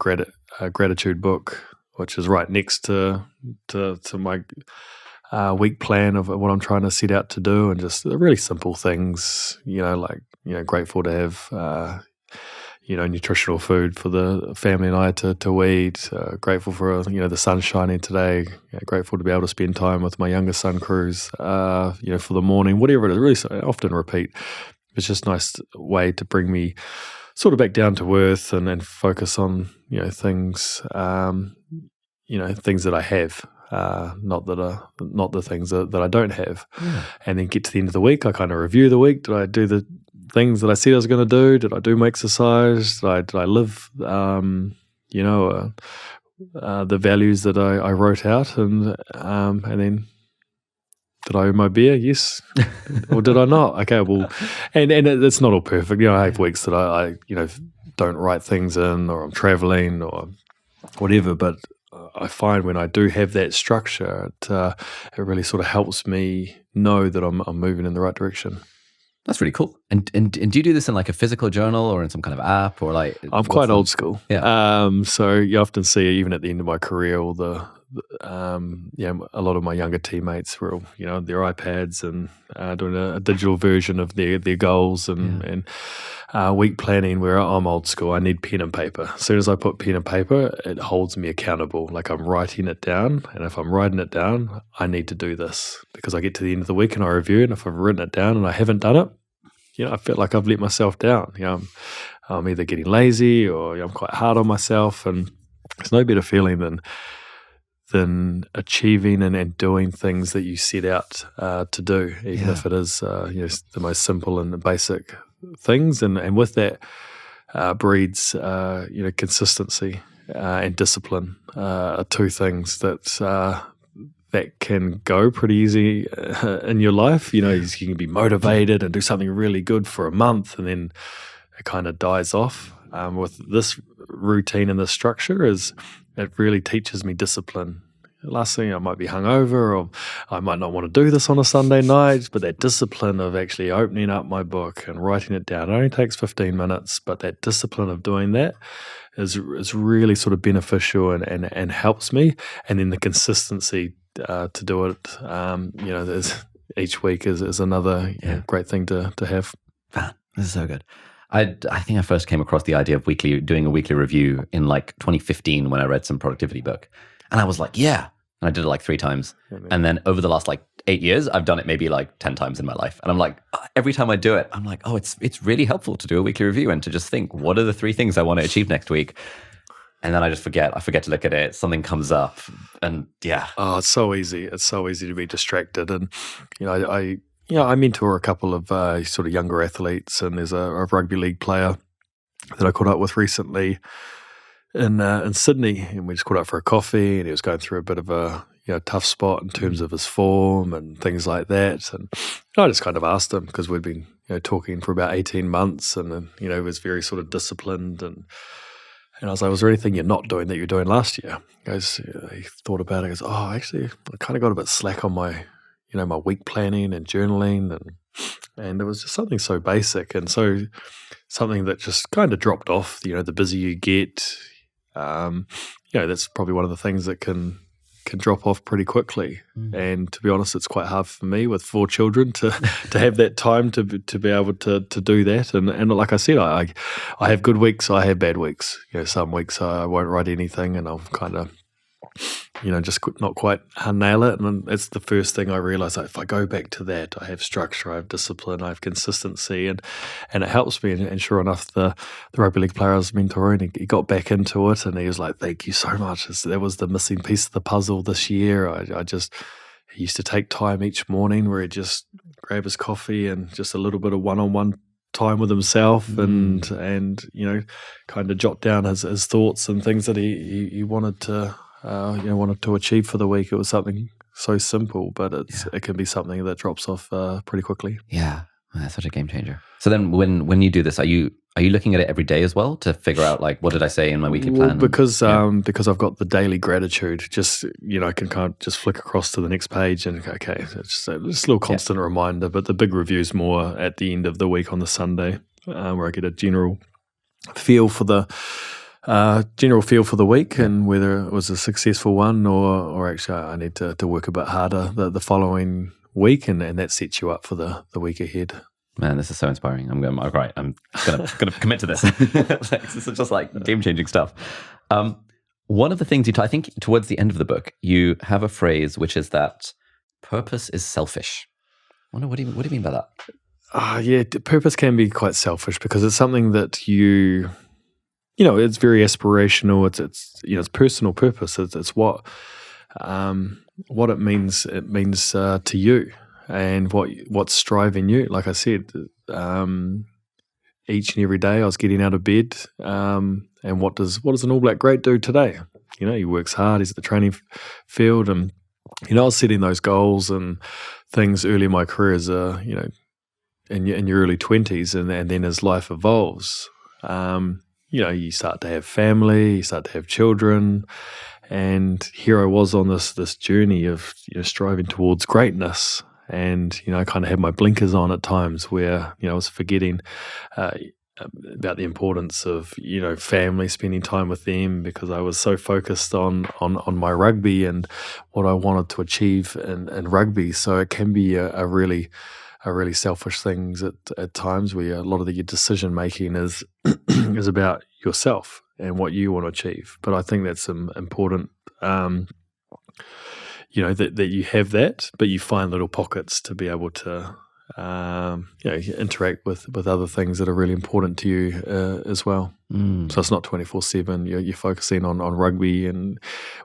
gratitude book, which is right next to my week plan of what I'm trying to set out to do, and just really simple things, grateful to have, nutritional food for the family and I to eat. Grateful for, the sun shining today. Grateful to be able to spend time with my youngest son, Cruz, for the morning, whatever it is. Really, I often repeat. It's just a nice way to bring me sort of back down to earth and focus on, things, things that I have. Not the things that I don't have. And then get to the end of the week, I kind of review the week. Did I do the things that I said I was going to do? Did I do my exercise? Did I live, the values that I wrote out? And then did I own my beer? Yes. Or did I not? Okay, well, and it's not all perfect. I have weeks that I don't write things in, or I'm traveling or whatever, but I find when I do have that structure, it really sort of helps me know that I'm moving in the right direction. That's really cool. And do you do this in like a physical journal or in some kind of app or like? I'm quite old school. Yeah. So you often see, even at the end of my career, all a lot of my younger teammates were all, their iPads and doing a digital version of their goals and week planning, where I'm old school. I need pen and paper. As soon as I put pen and paper, it holds me accountable. Like I'm writing it down. And if I'm writing it down, I need to do this, because I get to the end of the week and I review it. And if I've written it down and I haven't done it, I feel like I've let myself down. I'm either getting lazy or I'm quite hard on myself. And there's no better feeling than achieving and doing things that you set out to do, even if it is the most simple and basic things. And with that breeds consistency and discipline are two things that can go pretty easy in your life. You can be motivated and do something really good for a month, and then it kind of dies off. With this routine and this structure, it really teaches me discipline. Last thing, I might be hungover, or I might not want to do this on a Sunday night, but that discipline of actually opening up my book and writing it down, it only takes 15 minutes, but that discipline of doing that is really sort of beneficial and helps me. And then the consistency to do it, each week is another great thing to have. Man, this is so good. I think I first came across the idea of doing a weekly review in like 2015 when I read some productivity book. And I was like, yeah. And I did it like 3 times. And then over the last like 8 years, I've done it maybe like 10 times in my life. And I'm like, every time I do it, I'm like, it's really helpful to do a weekly review and to just think, what are the 3 things I want to achieve next week? And then I just forget. I forget to look at it. Something comes up. And yeah. Oh, it's so easy. It's so easy to be distracted. And, I mentor a couple of sort of younger athletes, and there's a rugby league player that I caught up with recently in Sydney, and we just caught up for a coffee, and he was going through a bit of a tough spot in terms of his form and things like that. And I just kind of asked him, because we'd been talking for about 18 months, and he was very sort of disciplined, and I was like, was there anything you're not doing that you were doing last year? He thought about it. He goes, actually, I kind of got a bit slack on my my week planning and journaling, and it was just something so basic, and so something that just kind of dropped off. The busier you get, that's probably one of the things that can drop off pretty quickly. And to be honest, it's quite hard for me with 4 children to have that time to be able to do that. And like I said, I have good weeks, I have bad weeks. Some weeks I won't write anything, and I'll kind of just not quite nail it. And it's the first thing I realize, if I go back to that, I have structure, I have discipline, I have consistency, and it helps me. And sure enough, the rugby league player I was mentoring, he got back into it, and he was like, thank you so much. That was the missing piece of the puzzle this year. He used to take time each morning where he'd just grab his coffee and just a little bit of one-on-one time with himself, and kind of jot down his thoughts and things that he wanted to achieve for the week. It was something so simple, but it can be something that drops off pretty quickly. Yeah, that's such a game changer. So then, when you do this, are you looking at it every day as well to figure out, like, what did I say in my weekly plan? Because I've got the daily gratitude. Just I can kind of just flick across to the next page and okay, it's just a little constant reminder. But the big review's more at the end of the week on the Sunday, where I get a general feel for the week, and whether it was a successful one or actually I need to work a bit harder the following week, and that sets you up for the week ahead. Man, this is so inspiring. I'm gonna commit to this. Like, this is just like game-changing stuff. One of the things I think towards the end of the book, you have a phrase which is that purpose is selfish. I wonder, what do you mean by that? Yeah, purpose can be quite selfish because it's something that it's very aspirational. It's personal purpose. It's what it means. It means to you, and what's driving you. Like I said, each and every day I was getting out of bed. And what does an All Black great do today? He works hard. He's at the training field, and I was setting those goals and things early in my career as in your early 20s, and then as life evolves, you start to have family, you start to have children, and here I was on this journey of striving towards greatness, and I kind of had my blinkers on at times where I was forgetting about the importance of family, spending time with them, because I was so focused on my rugby and what I wanted to achieve in rugby. So it can be a really selfish things at times where a lot of your decision making is is about yourself and what you want to achieve. But I think that's important, that you have that, but you find little pockets to be able to interact with other things that are really important to you as well. So it's not 24/7. You're focusing on rugby and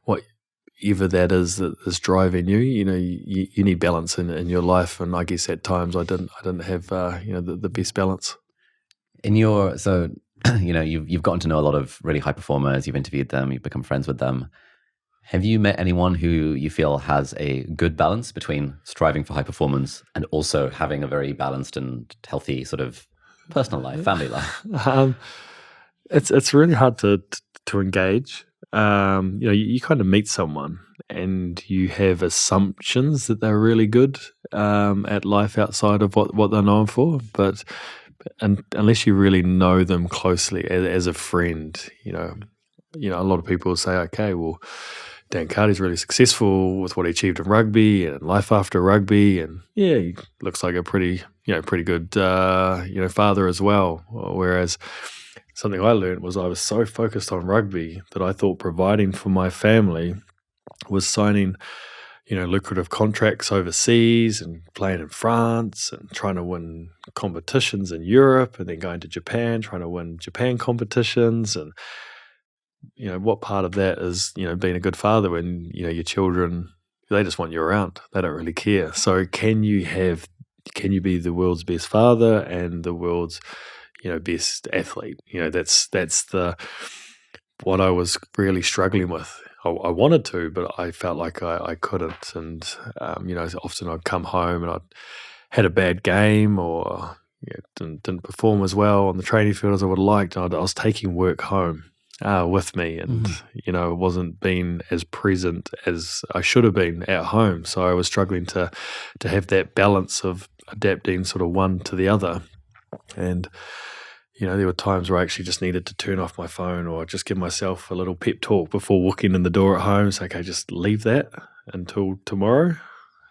whatever that is driving you. You need balance in your life, and I guess at times I didn't have the best balance. You've gotten to know a lot of really high performers. You've interviewed them. You've become friends with them. Have you met anyone who you feel has a good balance between striving for high performance and also having a very balanced and healthy sort of personal life, family life? It's really hard to engage. You kind of meet someone and you have assumptions that they're really good at life outside of what they're known for, but unless you really know them closely as a friend, a lot of people will say, okay, well, Dan Carty's really successful with what he achieved in rugby and life after rugby, and he looks like a pretty good father as well. Whereas something I learned was I was so focused on rugby that I thought providing for my family was signing lucrative contracts overseas and playing in France and trying to win competitions in Europe, and then going to Japan, trying to win Japan competitions. And what part of that is being a good father when your children, they just want you around, they don't really care. So can you be the world's best father and the world's best athlete? That's what I was really struggling with. I wanted to, but I felt like I couldn't. And often I'd come home and I'd had a bad game or didn't perform as well on the training field as I would have liked. I was taking work home with me, and wasn't being as present as I should have been at home. So I was struggling to have that balance of adapting sort of one to the other. And there were times where I actually just needed to turn off my phone or just give myself a little pep talk before walking in the door at home. Say, okay, just leave that until tomorrow,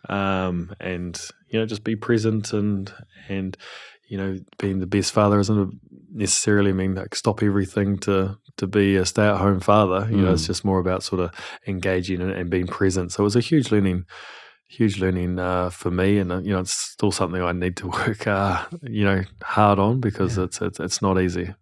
and just be present and being the best father doesn't necessarily mean like stop everything to be a stay-at-home father. It's just more about sort of engaging and being present. So it was a huge learning for me, and it's still something I need to work hard on because it's not easy.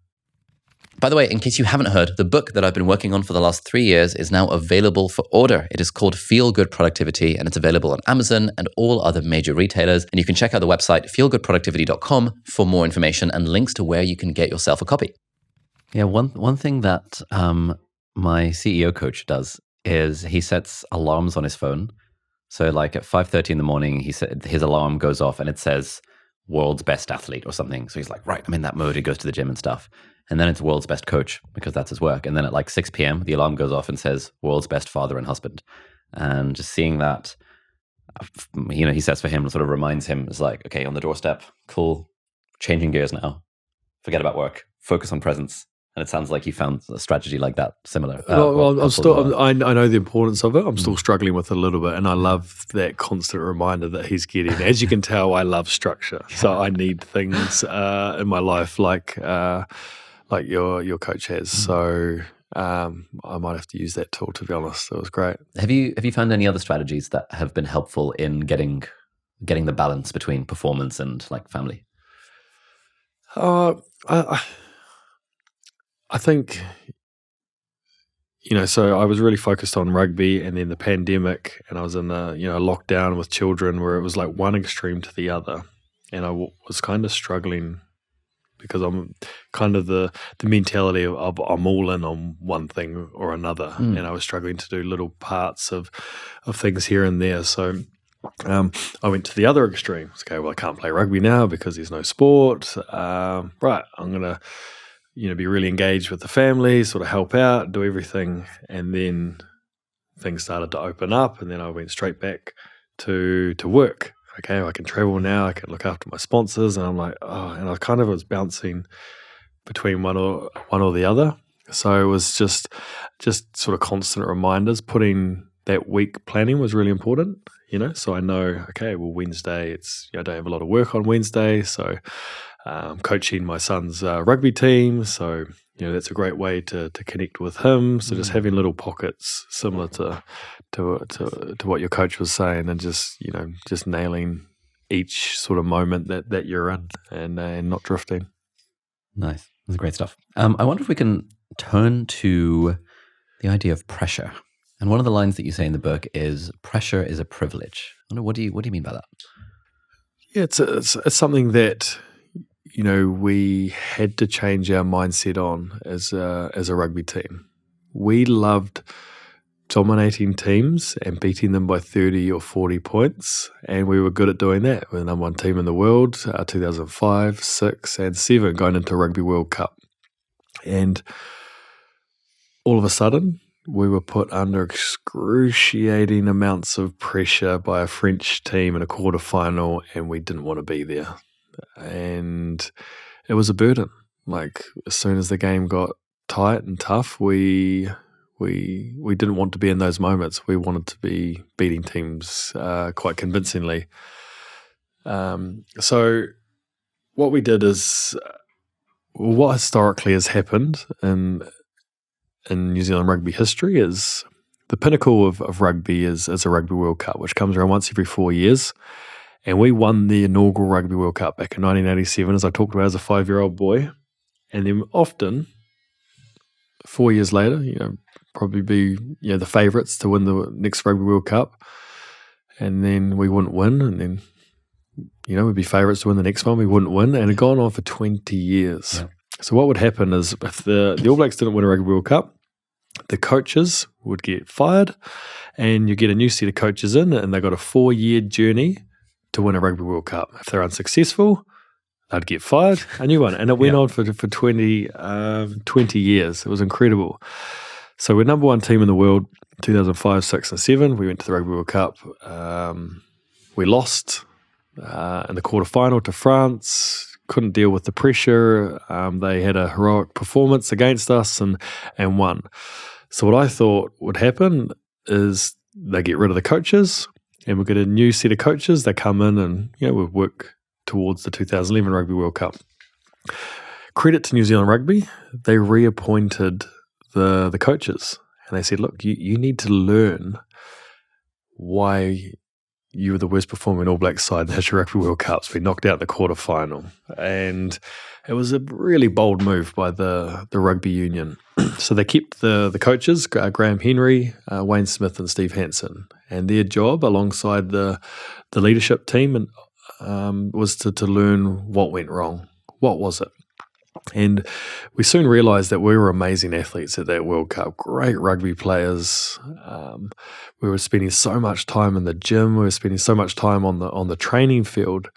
By the way, in case you haven't heard, the book that I've been working on for the last 3 years is now available for order. It is called Feel Good Productivity, and it's available on Amazon and all other major retailers. And you can check out the website feelgoodproductivity.com for more information and links to where you can get yourself a copy. Yeah, one thing that my CEO coach does is he sets alarms on his phone. So like at 5:30 in the morning, his alarm goes off and it says world's best athlete or something. So he's like, right, I'm in that mode. He goes to the gym and stuff. And then it's world's best coach because that's his work. And then at like 6 p.m., the alarm goes off and says world's best father and husband. And just seeing that, he says for him, sort of reminds him, it's like, okay, on the doorstep, cool, changing gears now. Forget about work, focus on presence. And it sounds like you found a strategy like that similar. I know the importance of it. I'm still struggling with it a little bit, and I love that constant reminder that he's getting. As you can tell, I love structure, so I need things in my life like your coach has. So I might have to use that tool. To be honest, it was great. Have you found any other strategies that have been helpful in getting the balance between performance and like family? I think, so I was really focused on rugby, and then the pandemic, and I was in a, lockdown with children where it was like one extreme to the other. And I was kind of struggling because I'm kind of the mentality of I'm all in on one thing or another. And I was struggling to do little parts of things here and there. So I went to the other extreme. Okay, well, I can't play rugby now because there's no sport. Right, I'm going to be really engaged with the family, sort of help out, do everything. And then things started to open up, and then I went straight back to work. Okay, I can travel now, I can look after my sponsors, and I'm like, and I kind of was bouncing between one or the other. So it was just sort of constant reminders. Putting that week planning was really important, so I know, okay, well, Wednesday, I don't have a lot of work on Wednesday, so coaching my son's rugby team, so that's a great way to connect with him. So just having little pockets similar to what your coach was saying, and just nailing each sort of moment that you're in, and not drifting. Nice, that's great stuff. I wonder if we can turn to the idea of pressure. And one of the lines that you say in the book is pressure is a privilege. I wonder, what do you mean by that? Yeah, it's something that we had to change our mindset on as a rugby team. We loved dominating teams and beating them by 30 or 40 points, and we were good at doing that. We're the number one team in the world, 2005, 6, and 7, going into Rugby World Cup. And all of a sudden, we were put under excruciating amounts of pressure by a French team in a quarterfinal, and we didn't want to be there. And it was a burden. Like, as soon as the game got tight and tough, we didn't want to be in those moments. We wanted to be beating teams quite convincingly. So what we did is, what historically has happened in New Zealand rugby history is the pinnacle of rugby is a Rugby World Cup, which comes around once every 4 years. And we won the inaugural Rugby World Cup back in 1987, as I talked about, as a 5-year-old boy. And then often, 4 years later, probably be the favourites to win the next Rugby World Cup. And then we wouldn't win. And then, we'd be favourites to win the next one. We wouldn't win. And it had gone on for 20 years. Yeah. So what would happen is, if the All Blacks didn't win a Rugby World Cup, the coaches would get fired, and you get a new set of coaches in, and they got a 4-year journey to win a Rugby World Cup. If they're unsuccessful, they'd get fired, a new one. And it went on for 20 years. It was incredible. So we're number one team in the world, 2005, 6, and 7. We went to the Rugby World Cup. We lost in the quarterfinal to France. Couldn't deal with the pressure. They had a heroic performance against us and won. So what I thought would happen is they get rid of the coaches, and we'll get a new set of coaches. They come in and we'll work towards the 2011 Rugby World Cup. Credit to New Zealand Rugby, they reappointed the coaches, and they said, look, you need to learn why you were the worst performing All Blacks side in the history of Rugby World Cups. We knocked out the quarterfinal, and it was a really bold move by the rugby union. So they kept the coaches, Graham Henry, Wayne Smith, and Steve Hansen, and their job alongside the leadership team was to learn what went wrong. What was it? And we soon realised that we were amazing athletes at that World Cup, great rugby players. We were spending so much time in the gym, we were spending so much time on the training field,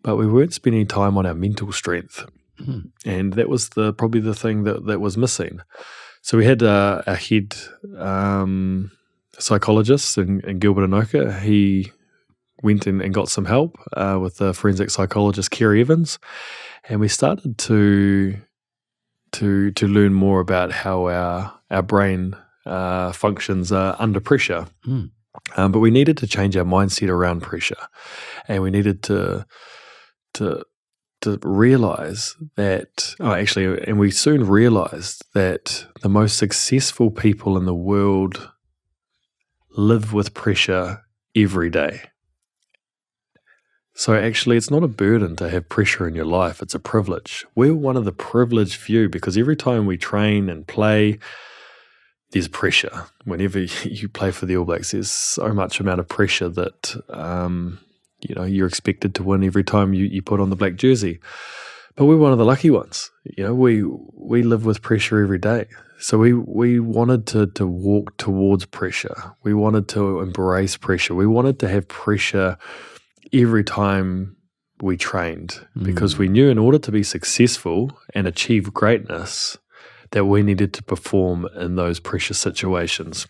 but we weren't spending time on our mental strength. And that was probably the thing that was missing. So we had our head psychologist in Gilbert Anoka. He went and got some help with the forensic psychologist Kerry Evans, and we started to to learn more about how our brain functions under pressure. But we needed to change our mindset around pressure, and we needed to realize that, and we soon realized that the most successful people in the world live with pressure every day. So actually, it's not a burden to have pressure in your life. It's a privilege. We're one of the privileged few, because every time we train and play, there's pressure. Whenever you play for the All Blacks, there's so much amount of pressure that you're expected to win every time you put on the black jersey. But we're one of the lucky ones. We live with pressure every day. So we wanted to walk towards pressure. We wanted to embrace pressure. We wanted to have pressure every time we trained, because we knew in order to be successful and achieve greatness that we needed to perform in those pressure situations.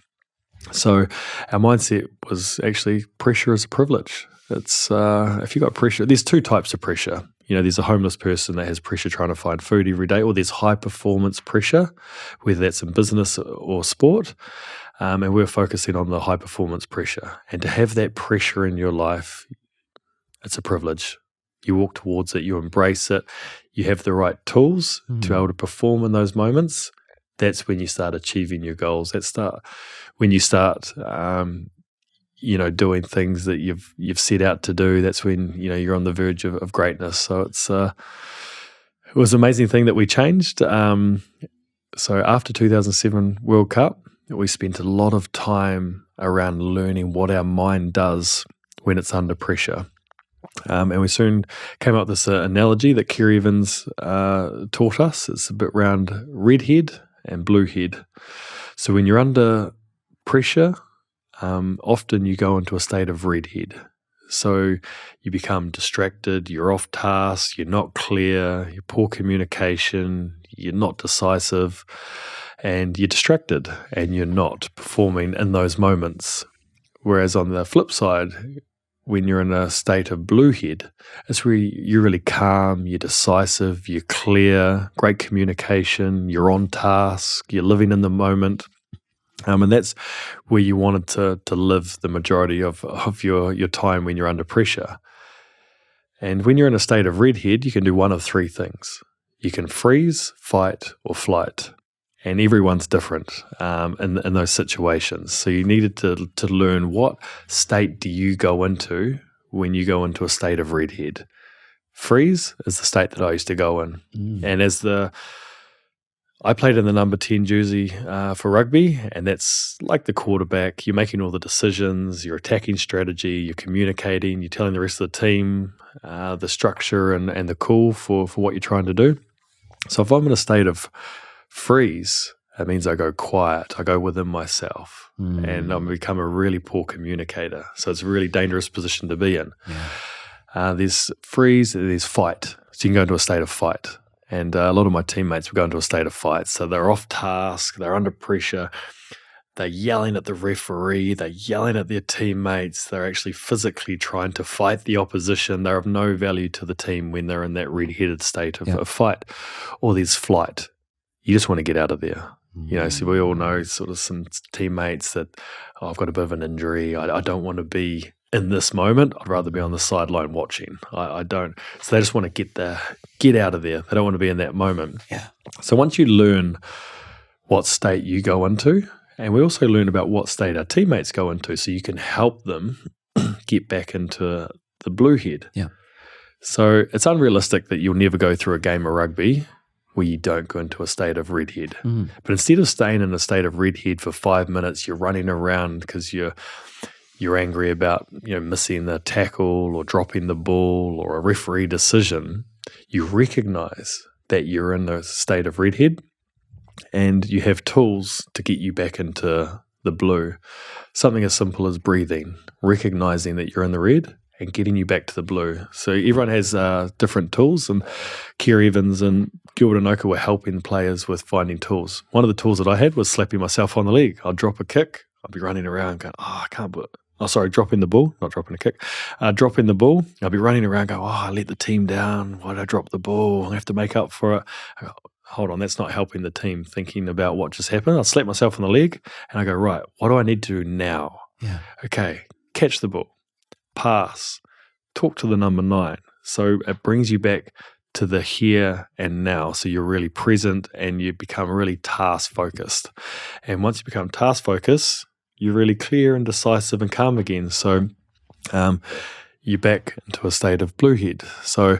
So our mindset was actually pressure is a privilege. It's if you got pressure, there's two types of pressure. There's a homeless person that has pressure trying to find food every day, or there's high performance pressure, whether that's in business or sport. And we're focusing on the high performance pressure. And to have that pressure in your life, it's a privilege. You walk towards it, you embrace it, you have the right tools to be able to perform in those moments. That's when you start achieving your goals. When you start doing things that you've set out to do. That's when you're on the verge of greatness. So it was an amazing thing that we changed. So after 2007 World Cup, we spent a lot of time around learning what our mind does when it's under pressure. And we soon came up with this analogy that Kerry Evans taught us. It's a bit around red head and blue head. So when you're under pressure, often you go into a state of red head. So you become distracted, you're off task, you're not clear, you're poor communication, you're not decisive, and you're distracted and you're not performing in those moments. Whereas on the flip side, when you're in a state of blue head, it's where you're really calm, you're decisive, you're clear, great communication, you're on task, you're living in the moment. And that's where you wanted to live the majority of your time when you're under pressure. And when you're in a state of red head, you can do one of three things. You can freeze, fight, or flight. And everyone's different in those situations. So you needed to learn what state do you go into when you go into a state of red head. Freeze is the state that I used to go in. And I played in the number 10 jersey for rugby, and that's like the quarterback. You're making all the decisions, your attacking strategy, you're communicating, you're telling the rest of the team the structure and the call for what you're trying to do. So if I'm in a state of freeze, it means I go quiet, I go within myself, and I become a really poor communicator. So it's a really dangerous position to be in. There's freeze, there's fight. So you can go into a state of fight. And a lot of my teammates would go into a state of fight. So they're off task, they're under pressure, they're yelling at the referee, they're yelling at their teammates, they're actually physically trying to fight the opposition. They're of no value to the team when they're in that red-headed state of fight. Or there's flight. You just want to get out of there. So we all know sort of some teammates that, I've got a bit of an injury, I don't want to be in this moment. I'd rather be on the sideline watching. I don't. So they just want to get out of there. They don't want to be in that moment. So once you learn what state you go into, and we also learn about what state our teammates go into, so you can help them get back into the blue head. So it's unrealistic that you'll never go through a game of rugby where you don't go into a state of red head. But instead of staying in a state of red head for 5 minutes, you're running around because you're angry about missing the tackle or dropping the ball or a referee decision. You recognize that you're in a state of red head, and you have tools to get you back into the blue. Something as simple as breathing, recognizing that you're in the red and getting you back to the blue. So everyone has different tools, and Kerry Evans and Gilbert Anoka were helping players with finding tools. One of the tools that I had was slapping myself on the leg. I'd drop a kick, I'd be running around going, I can't put dropping the ball, not dropping a kick. Dropping the ball, I'll be running around going, I let the team down. Why did I drop the ball? I have to make up for it. I go, hold on, that's not helping the team thinking about what just happened. I slap myself on the leg and I go, right, what do I need to do now? Yeah. Okay, catch the ball, pass, talk to the number 9. So it brings you back to the here and now. So you're really present and you become really task focused. And once you become task focused, you're really clear and decisive and calm again. So you're back into a state of blue head. So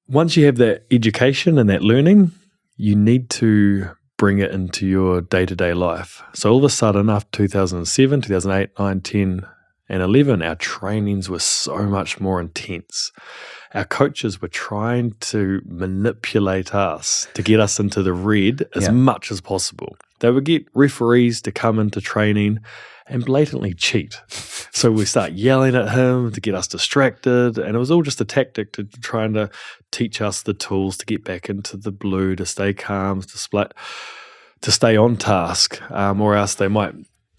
once you have that education and that learning, you need to bring it into your day-to-day life. So all of a sudden, after 2007, 2008, 9, 10, and 11, our trainings were so much more intense. Our coaches were trying to manipulate us to get us into the red as much as possible. They would get referees to come into training and blatantly cheat. So we start yelling at him to get us distracted, and it was all just a tactic to trying to teach us the tools to get back into the blue, to stay calm, to stay on task, or else they might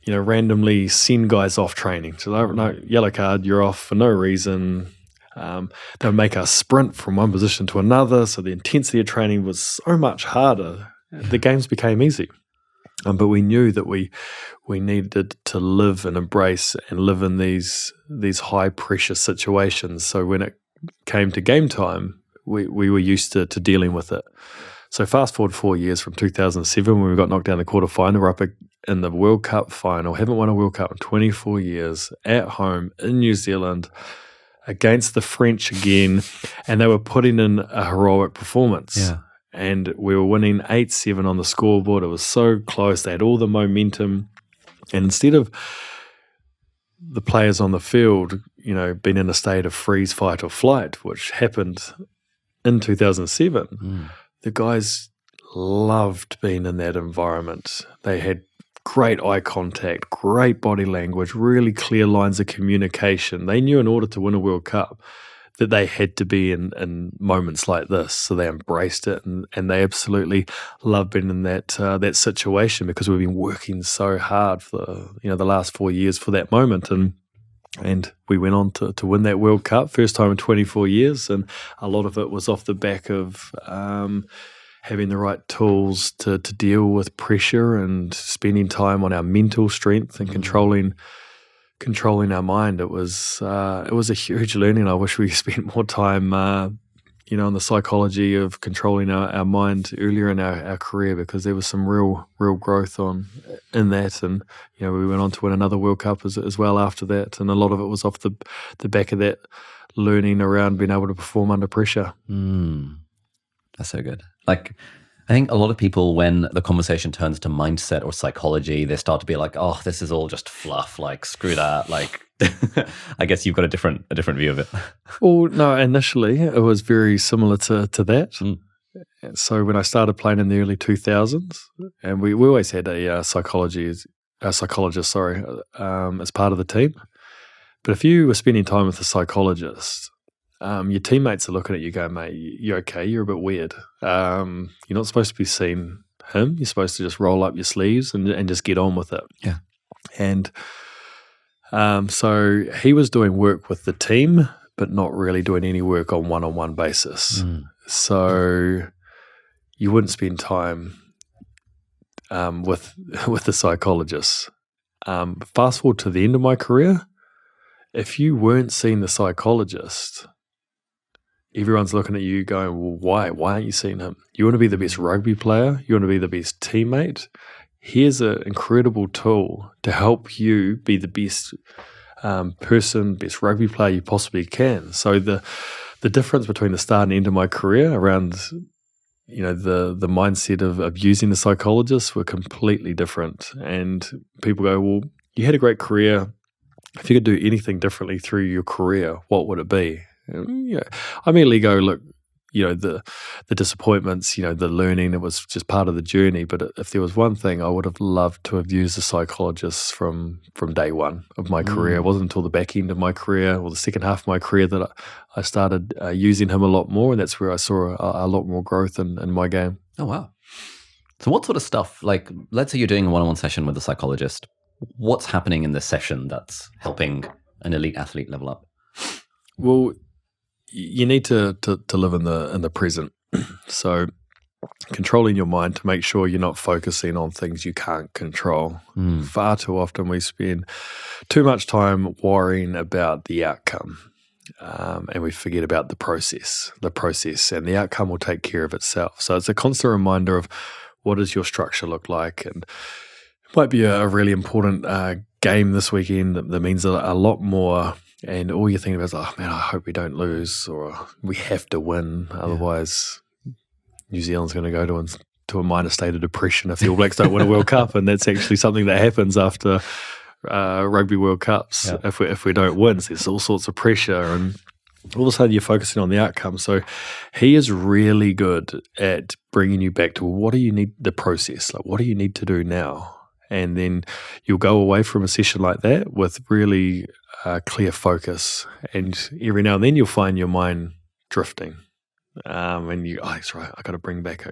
randomly send guys off training. So no, yellow card, you're off for no reason. They would make us sprint from one position to another, so the intensity of training was so much harder. The games became easy. But we knew that we needed to live and embrace and live in these high pressure situations. So when it came to game time, we were used to dealing with it. So fast forward 4 years from 2007 when we got knocked down the quarterfinal, we're up in the World Cup final, haven't won a World Cup in 24 years, at home in New Zealand, against the French again, and they were putting in a heroic performance. Yeah. And we were winning 8-7 on the scoreboard. It was so close. They had all the momentum. And instead of the players on the field, being in a state of freeze, fight, or flight, which happened in 2007, the guys loved being in that environment. They had great eye contact, great body language, really clear lines of communication. They knew in order to win a World Cup that they had to be in moments like this. So they embraced it and they absolutely loved being in that situation because we've been working so hard for the last 4 years for that moment. And we went on to win that World Cup, first time in 24 years. And a lot of it was off the back of having the right tools to deal with pressure and spending time on our mental strength and controlling our mind. It was a huge learning. I wish we spent more time, on the psychology of controlling our mind earlier in our career, because there was some real growth in that. And we went on to win another World Cup as well after that. And a lot of it was off the back of that learning around being able to perform under pressure. That's so good. I think a lot of people, when the conversation turns to mindset or psychology, they start to be like, oh, this is all just fluff, screw that. I guess you've got a different view of it. Well, no, initially it was very similar to that. So when I started playing in the early 2000s, and we always had a psychologist, as part of the team. But if you were spending time with a psychologist, your teammates are looking at you going, mate, you're okay, you're a bit weird. You're not supposed to be seeing him. You're supposed to just roll up your sleeves and just get on with it. Yeah. And so he was doing work with the team, but not really doing any work on one-on-one basis. So you wouldn't spend time with the psychologist. Fast forward to the end of my career, if you weren't seeing the psychologist, everyone's looking at you going, well, why? Why aren't you seeing him? You want to be the best rugby player? You want to be the best teammate? Here's an incredible tool to help you be the best person, best rugby player you possibly can. So the difference between the start and end of my career around the mindset of using the psychologist were completely different. And people go, well, you had a great career. If you could do anything differently through your career, what would it be? I immediately go, look, the disappointments, the learning, it was just part of the journey. But if there was one thing, I would have loved to have used a psychologist from day one of my career. It wasn't until the back end of my career or the second half of my career that I started using him a lot more. And that's where I saw a lot more growth in my game. Oh, wow. So what sort of stuff, let's say you're doing a one-on-one session with a psychologist. What's happening in this session that's helping an elite athlete level up? Well, you need to live in the present. So controlling your mind to make sure you're not focusing on things you can't control. Far too often we spend too much time worrying about the outcome, and we forget about the process, and the outcome will take care of itself. So it's a constant reminder of what does your structure look like, and it might be a really important game this weekend that means a lot more, and all you're thinking about is, oh man, I hope we don't lose, or we have to win, otherwise New Zealand's going to go to a minor state of depression if the All Blacks don't win a World Cup, and that's actually something that happens after Rugby World Cups. If we don't win, so there's all sorts of pressure, and all of a sudden you're focusing on the outcome. So he is really good at bringing you back to what do you need, the process, like what do you need to do now, and then you'll go away from a session like that with really clear focus, and every now and then you'll find your mind drifting. And that's right, I got to bring back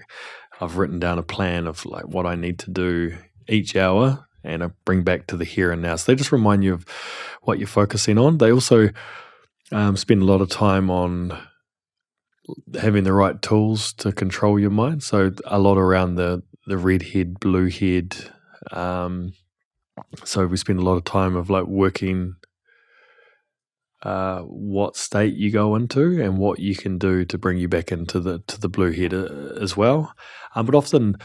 I've written down a plan of like what I need to do each hour, and I bring back to the here and now. So they just remind you of what you're focusing on. They also spend a lot of time on having the right tools to control your mind. So a lot around the red head, blue head. So we spend a lot of time of like working what state you go into and what you can do to bring you back into the blue head as well. But often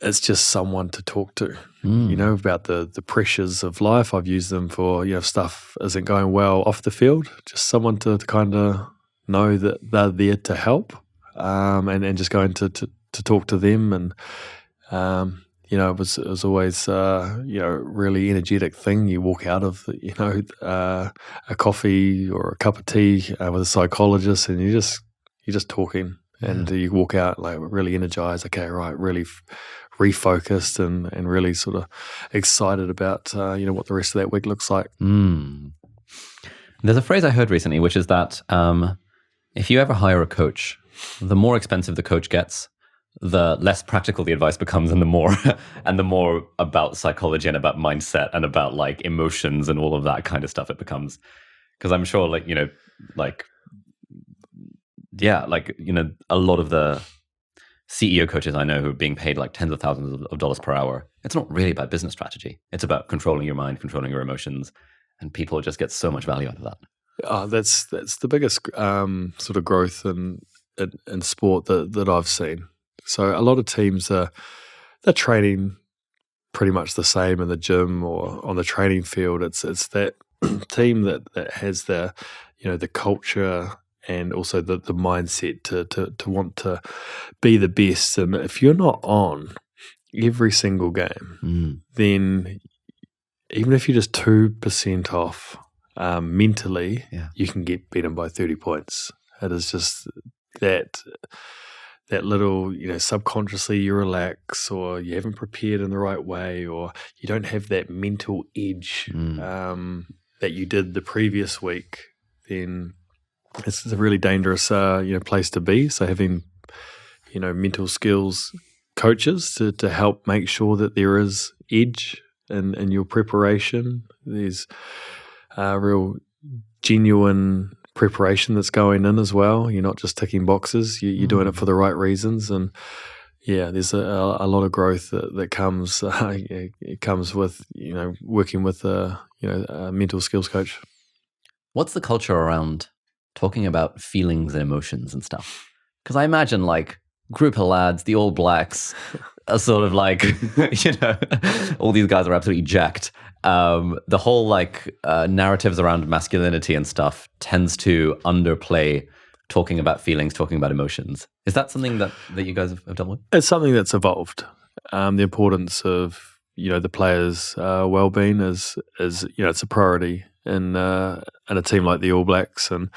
it's just someone to talk to, about the pressures of life. I've used them for, if stuff isn't going well off the field, just someone to kind of know that they're there to help, and just going to talk to them. And, it was always, a really energetic thing. You walk out of, a coffee or a cup of tea with a psychologist, and you're just talking, and you walk out like really energized. Okay, right, really refocused and really sort of excited about, what the rest of that week looks like. There's a phrase I heard recently, which is that if you ever hire a coach, the more expensive the coach gets, the less practical the advice becomes, and the more about psychology and about mindset and about like emotions and all of that kind of stuff it becomes. Because I'm sure a lot of the CEO coaches I know who are being paid like tens of thousands of dollars per hour, it's not really about business strategy. It's about controlling your mind, controlling your emotions, and people just get so much value out of that. That's the biggest sort of growth in sport that I've seen. So a lot of teams they're training pretty much the same in the gym or on the training field. It's that team that has the culture and also the mindset to want to be the best. And if you're not on every single game, then even if you're just 2% off mentally, you can get beaten by 30 points. It is just that little, subconsciously you relax, or you haven't prepared in the right way, or you don't have that mental edge that you did the previous week, then it's a really dangerous place to be. So having mental skills coaches to help make sure that there is edge in your preparation. There's real genuine preparation that's going in as well. You're not just ticking boxes. You're doing it for the right reasons. And there's a lot of growth that comes. It comes with working with a mental skills coach. What's the culture around talking about feelings and emotions and stuff? Because I imagine like group of lads, the All Blacks, are sort of like all these guys are absolutely jacked. The whole narratives around masculinity and stuff tends to underplay talking about feelings, talking about emotions. Is that something that you guys have dealt with? It's something that's evolved. The importance of the players' well-being is it's a priority in a team like the All Blacks. And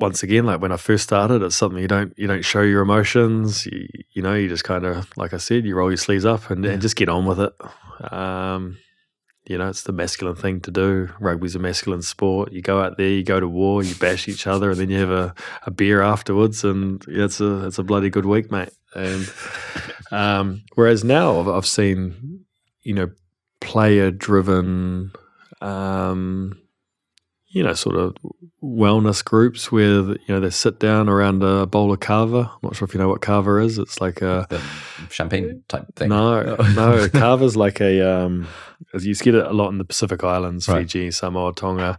once again, like when I first started, it's something you don't show your emotions. You just kind of, like I said, you roll your sleeves up and just get on with it. It's the masculine thing to do. Rugby's a masculine sport. You go out there, you go to war, you bash each other, and then you have a beer afterwards, and it's a bloody good week, mate. And whereas now I've seen, player-driven, sort of wellness groups where, they sit down around a bowl of kava. I'm not sure if you know what kava is. It's like The champagne type thing. No, kava's like you get it a lot in the Pacific Islands, Right. Fiji, Samoa, Tonga.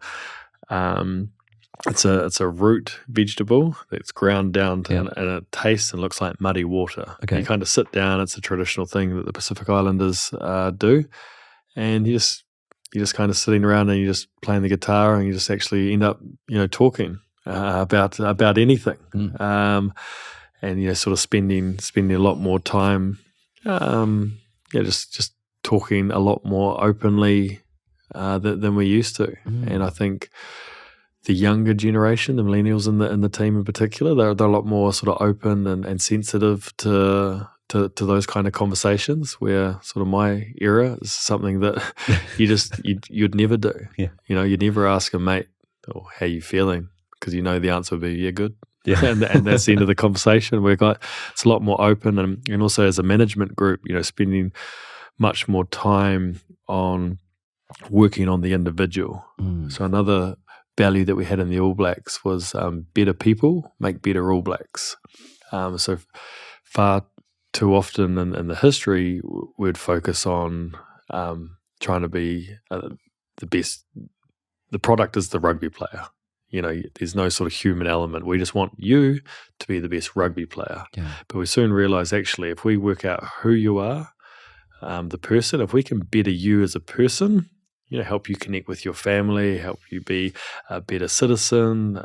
It's a root vegetable that's ground down and it tastes and looks like muddy water. Okay. You kind of sit down. It's a traditional thing that the Pacific Islanders do, and you just kind of sitting around and you're just playing the guitar and you just actually end up talking about anything, and sort of spending a lot more time, just talking a lot more openly than we used to, and I think the younger generation, the millennials in the team in particular, they're a lot more sort of open and sensitive to those kind of conversations, where sort of my era is something that you'd never do. Yeah. You'd never ask a mate, "Oh, how you feeling?" because the answer would be, "Yeah, good." Yeah. and that's the end of the conversation. It's a lot more open, and also as a management group, spending much more time on working on the individual. So another value that we had in the All Blacks was better people make better All Blacks. So far too often in the history, we'd focus on trying to be the best. The product is the rugby player. There's no sort of human element. We just want you to be the best rugby player. Yeah. But we soon realize, actually, if we work out who you are, the person, if we can better you as a person, help you connect with your family, help you be a better citizen,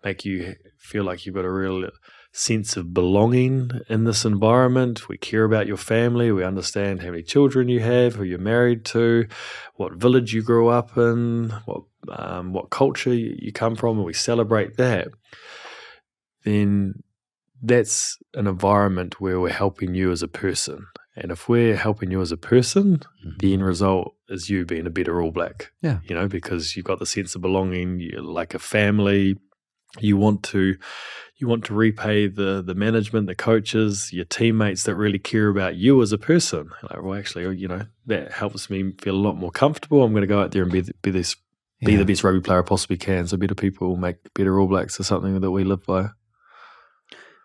make you feel like you've got a real sense of belonging in this environment. We care about your family. We understand how many children you have, who you're married to, what village you grew up in, what culture you come from, and we celebrate that. Then that's an environment where we're helping you as a person. And if we're helping you as a person, the end result is you being a better All Black. Yeah. Because you've got the sense of belonging. You're like a family. You want to repay the management, the coaches, your teammates that really care about you as a person. Like, well, actually, that helps me feel a lot more comfortable. I'm going to go out there and be the best rugby player I possibly can. So better people make better All Blacks is something that we live by.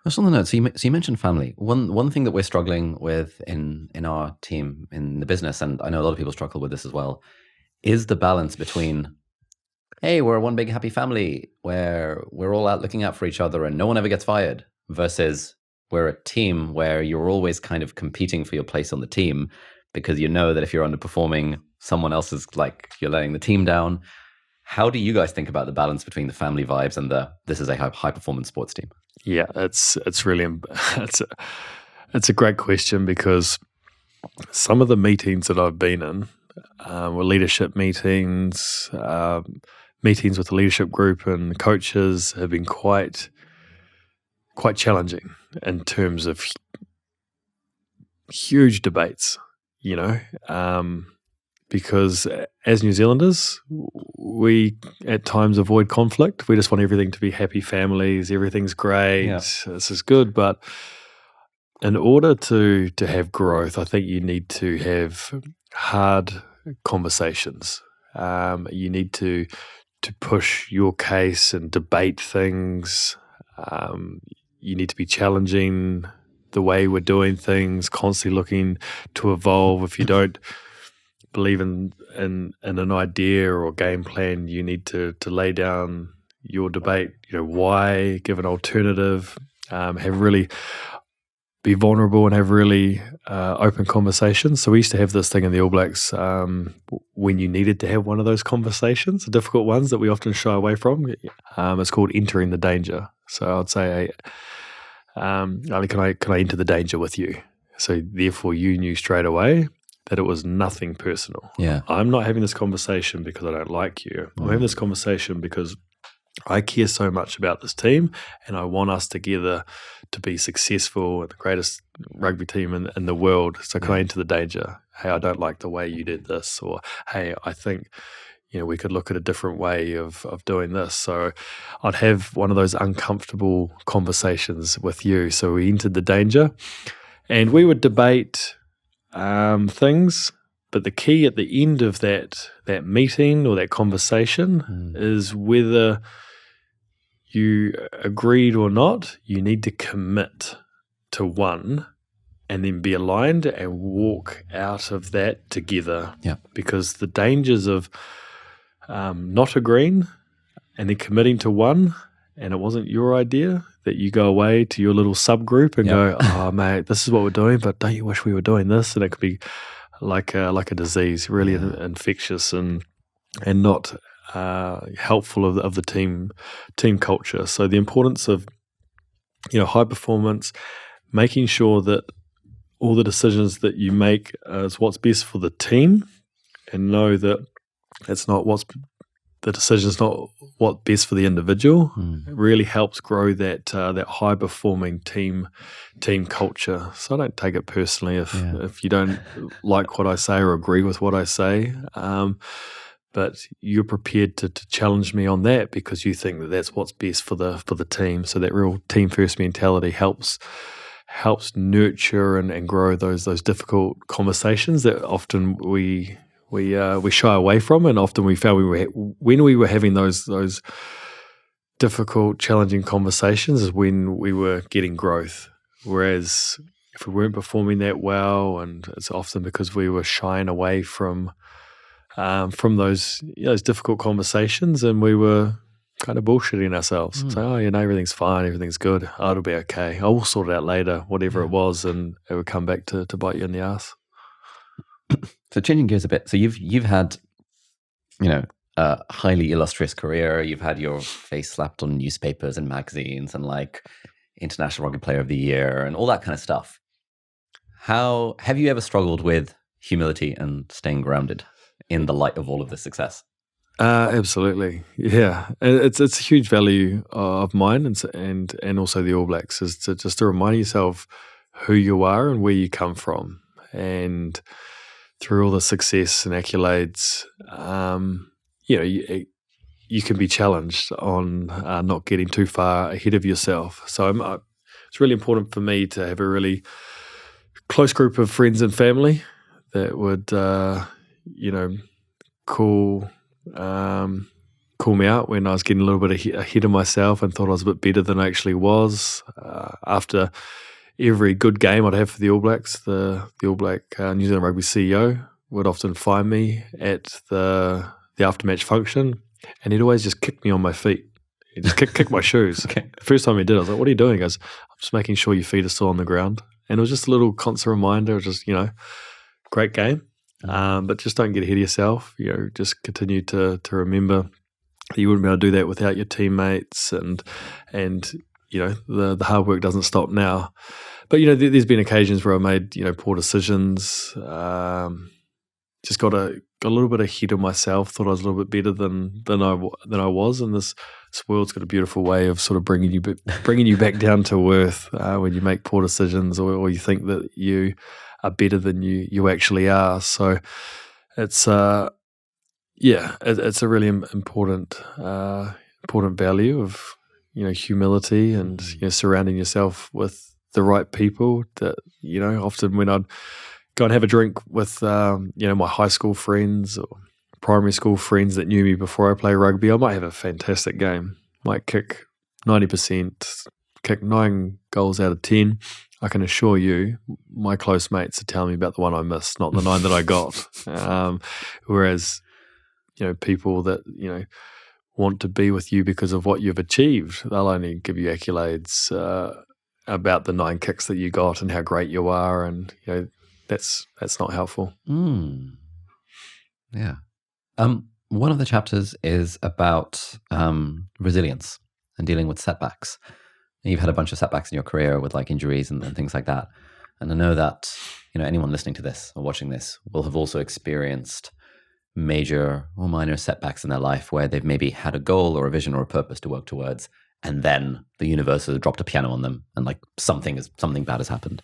Just on the note, so you mentioned family. One thing that we're struggling with in our team, in the business, and I know a lot of people struggle with this as well, is the balance between, hey, we're one big happy family where we're all out looking out for each other and no one ever gets fired, versus we're a team where you're always kind of competing for your place on the team, because you know that if you're underperforming, someone else is like, you're letting the team down. How do you guys think about the balance between the family vibes and this is a high performance sports team? Yeah, it's really it's a great question, because some of the meetings that I've been in were leadership meetings, meetings with the leadership group and coaches have been quite challenging in terms of huge debates, because as New Zealanders, we at times avoid conflict. We just want everything to be happy families, everything's great, This is good. But in order to have growth, I think you need to have hard conversations. You need to push your case and debate things. You need to be challenging the way we're doing things, constantly looking to evolve. If you don't believe in an idea or game plan, you need to lay down your debate, why, give an alternative, have really be vulnerable and have really open conversations. So we used to have this thing in the All Blacks when you needed to have one of those conversations, the difficult ones that we often shy away from. It's called entering the danger. So I'd say, Ali, can I enter the danger with you? So therefore you knew straight away that it was nothing personal. Yeah. I'm not having this conversation because I don't like you. I'm having this conversation because I care so much about this team and I want us together to be successful and the greatest rugby team in the world. So can I enter the danger? Hey, I don't like the way you did this. Or, hey, I think we could look at a different way of doing this. So I'd have one of those uncomfortable conversations with you. So we entered the danger and we would debate things, But the key at the end of that meeting or that conversation is whether you agreed or not, you need to commit to one and then be aligned and walk out of that together. Yeah. Because the dangers of not agreeing and then committing to one, and it wasn't your idea, that you go away to your little subgroup and go, oh, mate, this is what we're doing, but don't you wish we were doing this? And it could be like a disease, really infectious and not helpful of the team culture. So the importance of high performance, making sure that all the decisions that you make is what's best for the team, and know that it's not the decision's not what's best for the individual. It really helps grow that high performing team culture. So I don't take it personally if you don't like what I say or agree with what I say. But you're prepared to challenge me on that because you think that that's what's best for the team. So that real team first mentality helps nurture and grow those difficult conversations that often we shy away from, and often we found when we were having those difficult, challenging conversations is when we were getting growth. Whereas if we weren't performing that well, and it's often because we were shying away from those difficult conversations, and we were kind of bullshitting ourselves. Saying, everything's fine, everything's good, it'll be okay. I will sort it out later, whatever it was, and it would come back to bite you in the ass. So changing gears a bit. So you've had, a highly illustrious career. You've had your face slapped on newspapers and magazines and like International Rugby Player of the Year and all that kind of stuff. How have you ever struggled with humility and staying grounded in the light of all of this success? Absolutely, yeah. It's a huge value of mine, and also the All Blacks, is to remind yourself who you are and where you come from, and through all the success and accolades, you can be challenged on not getting too far ahead of yourself. So it's really important for me to have a really close group of friends and family that would, call me out when I was getting a little bit ahead of myself and thought I was a bit better than I actually was. After every good game I'd have for the All Blacks, the All Black New Zealand Rugby CEO would often find me at the after-match function, and he'd always just kick me on my feet. He'd just kick my shoes. Okay. The first time he did, I was like, what are you doing? He goes, I'm just making sure your feet are still on the ground. And it was just a little constant reminder, just, great game. But just don't get ahead of yourself. Just continue to remember that you wouldn't be able to do that without your teammates, and the hard work doesn't stop now. But there's been occasions where I made poor decisions. Just got a little bit ahead of myself. Thought I was a little bit better than I was. And this world's got a beautiful way of sort of bringing you back down to earth when you make poor decisions, or you think that you are better than you actually are. So it's it's a really important value of humility, and surrounding yourself with the right people. That often when I'd go and have a drink with my high school friends or primary school friends that knew me before I play rugby, I might have a fantastic game, might kick 90%, kick 9 goals out of 10. I can assure you, my close mates are telling me about the one I missed, not the 9 that I got. Whereas, people that, want to be with you because of what you've achieved, they'll only give you accolades about the 9 kicks that you got and how great you are. And, that's not helpful. Yeah. One of the chapters is about resilience and dealing with setbacks. You've had a bunch of setbacks in your career with like injuries and things like that. And I know that, anyone listening to this or watching this will have also experienced major or minor setbacks in their life where they've maybe had a goal or a vision or a purpose to work towards, and then the universe has dropped a piano on them and like something bad has happened.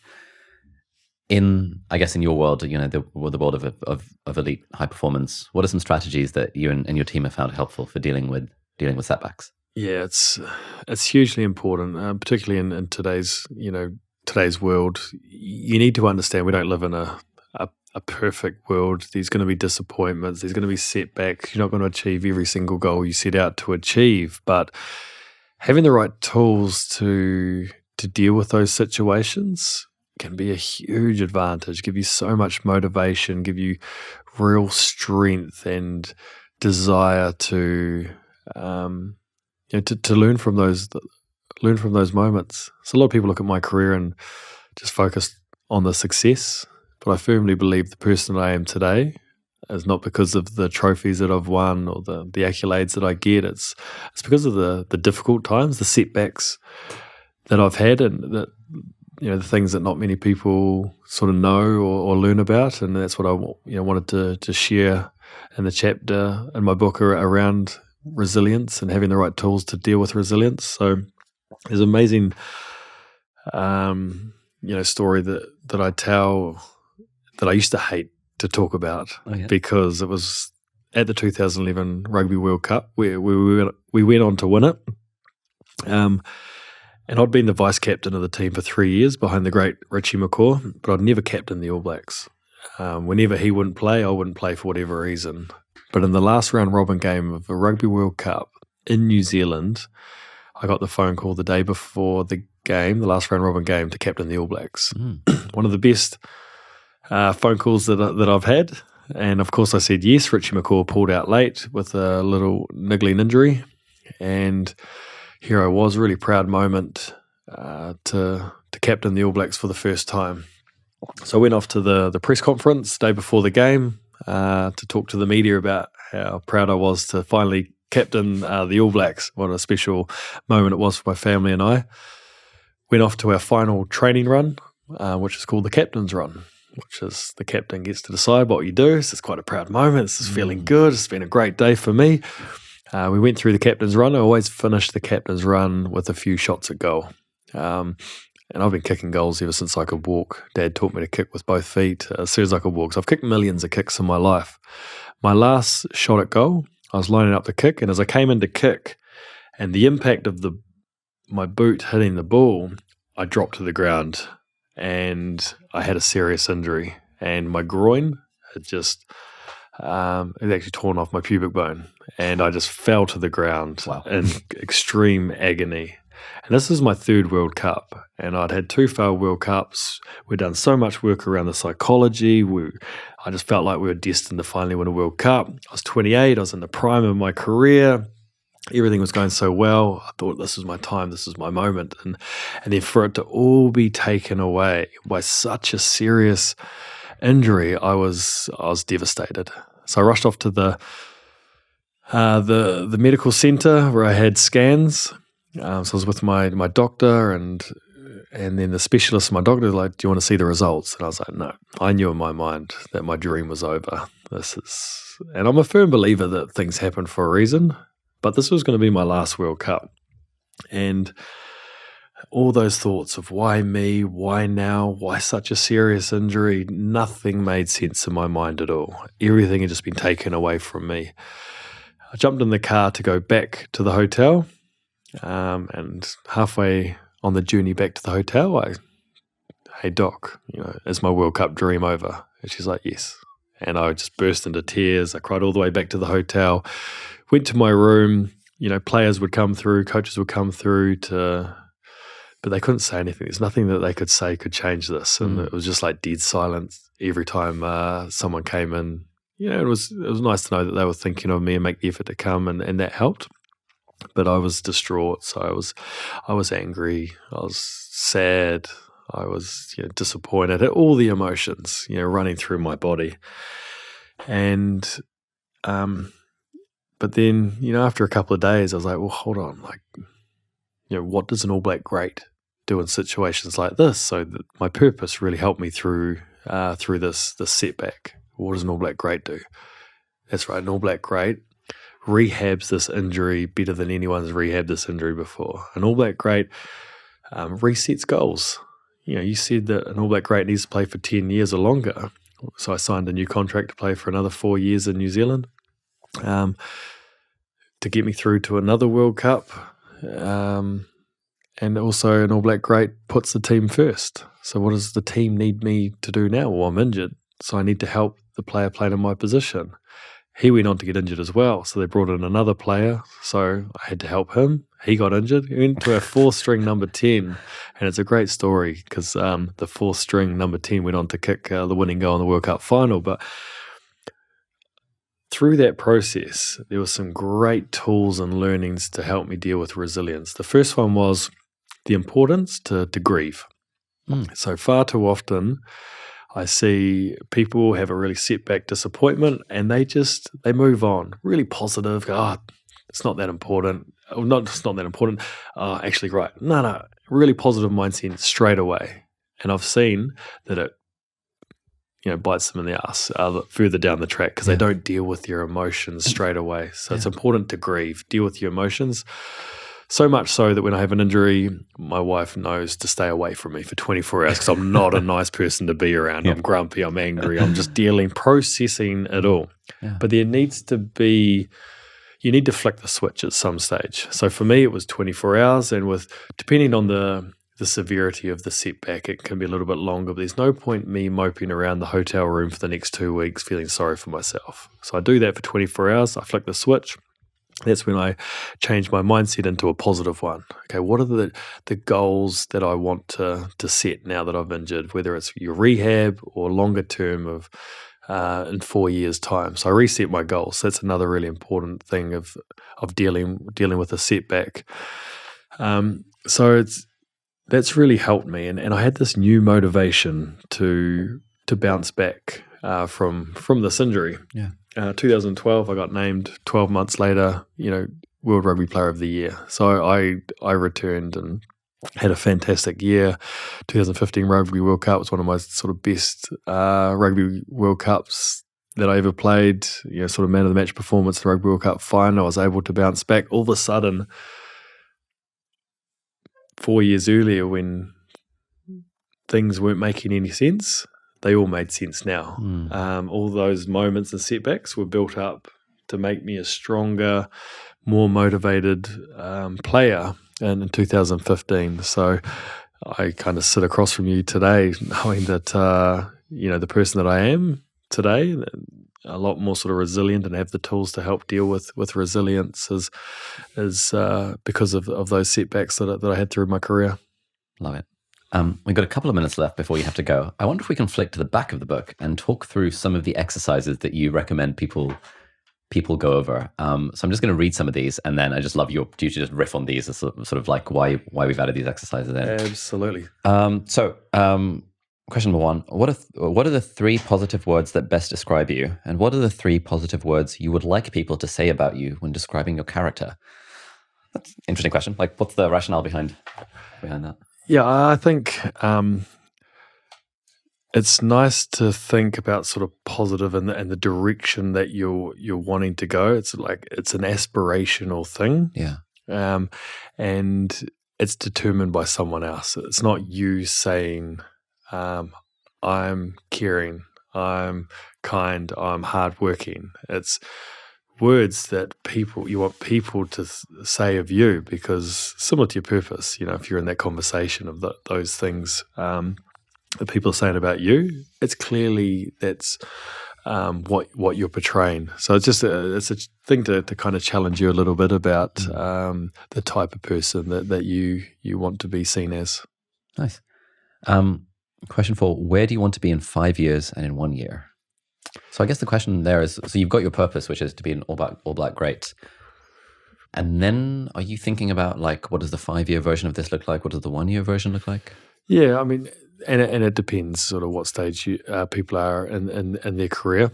In your world, the world of elite high performance, what are some strategies that you and your team have found helpful for dealing with setbacks? Yeah, it's hugely important, particularly in today's world. You need to understand we don't live in a a perfect world. There's going to be disappointments. There's going to be setbacks. You're not going to achieve every single goal you set out to achieve. But having the right tools to deal with those situations can be a huge advantage, give you so much motivation, give you real strength and desire to to learn from those moments. So a lot of people look at my career and just focus on the success, but I firmly believe the person I am today is not because of the trophies that I've won or the accolades that I get. It's because of the difficult times, the setbacks that I've had, and that the things that not many people sort of know or learn about. And that's what I wanted to share in the chapter in my book around resilience and having the right tools to deal with resilience. So there's an amazing story that I tell that I used to hate to talk about because it was at the 2011 Rugby World Cup where we went on to win it. And I'd been the vice captain of the team for 3 years behind the great Richie McCaw, but I'd never captained the All Blacks. Whenever he wouldn't play, I wouldn't play for whatever reason. But in the last round robin game of the Rugby World Cup in New Zealand, I got the phone call the day before the game, the last round robin game, to captain the All Blacks. One of the best phone calls that I've had. And of course I said yes. Richie McCaw pulled out late with a little niggling injury. And here I was, really proud moment to captain the All Blacks for the first time. So I went off to the press conference day before the game to talk to the media about how proud I was to finally captain the All Blacks. What a special moment it was for my family and I. Went off to our final training run, which is called the Captain's Run, which is the captain gets to decide what you do. So it's quite a proud moment. This is feeling good. It's been a great day for me. We went through the captain's run. I always finish the captain's run with a few shots at goal. And I've been kicking goals ever since I could walk. Dad taught me to kick with both feet as soon as I could walk. So I've kicked millions of kicks in my life. My last shot at goal, I was lining up the kick, and as I came in to kick, and the impact of my boot hitting the ball, I dropped to the ground, and I had a serious injury. And my groin had just... it actually torn off my pubic bone, and I just fell to the ground in extreme agony. And this is my third World Cup, and I'd had 2 failed World Cups. We'd done so much work around the psychology. I just felt like we were destined to finally win a World Cup. I was 28. I was in the prime of my career. Everything was going so well. I thought, this is my time. This is my moment. And then for it to all be taken away by such a serious injury, I was devastated. So I rushed off to the medical center where I had scans. So I was with my doctor and then the specialist, my doctor, was like, do you want to see the results? And I was like, no. I knew in my mind that my dream was over. And I'm a firm believer that things happen for a reason, but this was going to be my last World Cup. And all those thoughts of why me, why now, why such a serious injury, nothing made sense in my mind at all. Everything had just been taken away from me. I jumped in the car to go back to the hotel, and halfway on the journey back to the hotel, hey doc, is my World Cup dream over? And she's like, yes. And I just burst into tears. I cried all the way back to the hotel, went to my room. Players would come through, coaches would come through but they couldn't say anything. There's nothing that they could say could change this. And it was just like dead silence every time someone came in. It was nice to know that they were thinking of me and make the effort to come, and that helped. But I was distraught. So I was angry. I was sad. I was disappointed at all the emotions, running through my body. And but then, after a couple of days, I was like, well, hold on, what does an All Black great do in situations like this? So that my purpose really helped me through this setback. What does an All Black great do? That's right, an All Black great rehabs this injury better than anyone's rehabbed this injury before. An All Black great resets goals. You said that an All Black great needs to play for 10 years or longer. So I signed a new contract to play for another 4 years in New Zealand to get me through to another World Cup. And also an All Black great puts the team first. So what does the team need me to do now? Well, I'm injured. so I need to help the player playing in my position. He went on to get injured as well, so they brought in another player, so I had to help him. He got injured. He went to our fourth-string number 10, and it's a great story because the fourth-string number 10 went on to kick the winning goal in the World Cup final. But through that process, there were some great tools and learnings to help me deal with resilience. The first one was the importance to grieve. So far too often, I see people have a really setback disappointment and they move on, really positive. It's not that important. It's not that important. Actually, right. No, really positive mindset straight away. And I've seen that it, bites them in the ass further down the track because they don't deal with your emotions straight away. So it's important to grieve, deal with your emotions. So much so that when I have an injury, my wife knows to stay away from me for 24 hours because I'm not a nice person to be around. I'm grumpy, I'm angry, I'm just processing it all. Yeah. But there needs to be, you need to flick the switch at some stage. So for me, it was 24 hours, and depending on the severity of the setback, it can be a little bit longer, but there's no point me moping around the hotel room for the next 2 weeks feeling sorry for myself. So I do that for 24 hours, I flick the switch. That's when I change my mindset into a positive one. Okay, what are the goals that I want to set now that I've injured, whether it's your rehab or longer term of in 4 years' time. So I reset my goals. That's another really important thing of dealing with a setback. So that's really helped me, and I had this new motivation to bounce back from this injury. Yeah. 2012, I got named 12 months later, World Rugby Player of the Year. So I returned and had a fantastic year. 2015 Rugby World Cup was one of my sort of best Rugby World Cups that I ever played. Sort of man of the match performance in the Rugby World Cup final. I was able to bounce back. All of a sudden, 4 years earlier, when things weren't making any sense, they all made sense now. All those moments and setbacks were built up to make me a stronger, more motivated player in 2015. So I kind of sit across from you today knowing that, the person that I am today, a lot more sort of resilient and have the tools to help deal with resilience is because of those setbacks that I had through my career. Love it. We've got a couple of minutes left before you have to go. I wonder if we can flick to the back of the book and talk through some of the exercises that you recommend people go over. So I'm just going to read some of these, and then I just love you to just riff on these as sort of like why we've added these exercises in. Absolutely. Question number one, what are the 3 positive words that best describe you? And what are the 3 positive words you would like people to say about you when describing your character? That's an interesting question. Like, what's the rationale behind that? Yeah, I think it's nice to think about sort of positive and the direction that you're wanting to go. It's like it's an aspirational thing. Yeah. And it's determined by someone else. It's not you saying, I'm caring, I'm kind, I'm hardworking. It's words that you want people to say of you, because similar to your purpose, if you're in that conversation of those things that people are saying about you, it's clearly that's what you're portraying. So it's a thing to kind of challenge you a little bit about the type of person that you want to be seen as. Nice. Question 4, where do you want to be in 5 years and in 1 year? So I guess the question there is, so you've got your purpose, which is to be an all black great. And then are you thinking about like, what does the 5-year version of this look like? What does the 1 year version look like? Yeah, I mean, and it depends sort of what stage people are in their career.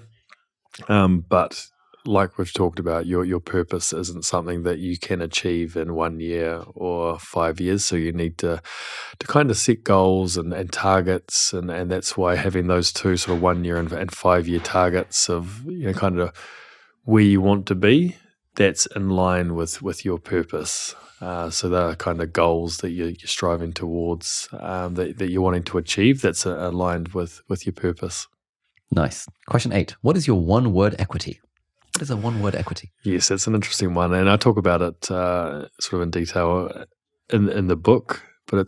But like we've talked about, your purpose isn't something that you can achieve in 1 year or 5 years. So you need to kind of set goals and targets, and that's why having those 2 sort of 1 year and 5 year targets of kind of where you want to be, that's in line with your purpose. So they're kind of goals that you're striving towards, that you're wanting to achieve. That's aligned with your purpose. Nice. Question 8. What is your one-word equity? What is a one-word equity? Yes, that's an interesting one, and I talk about it sort of in detail in the book. But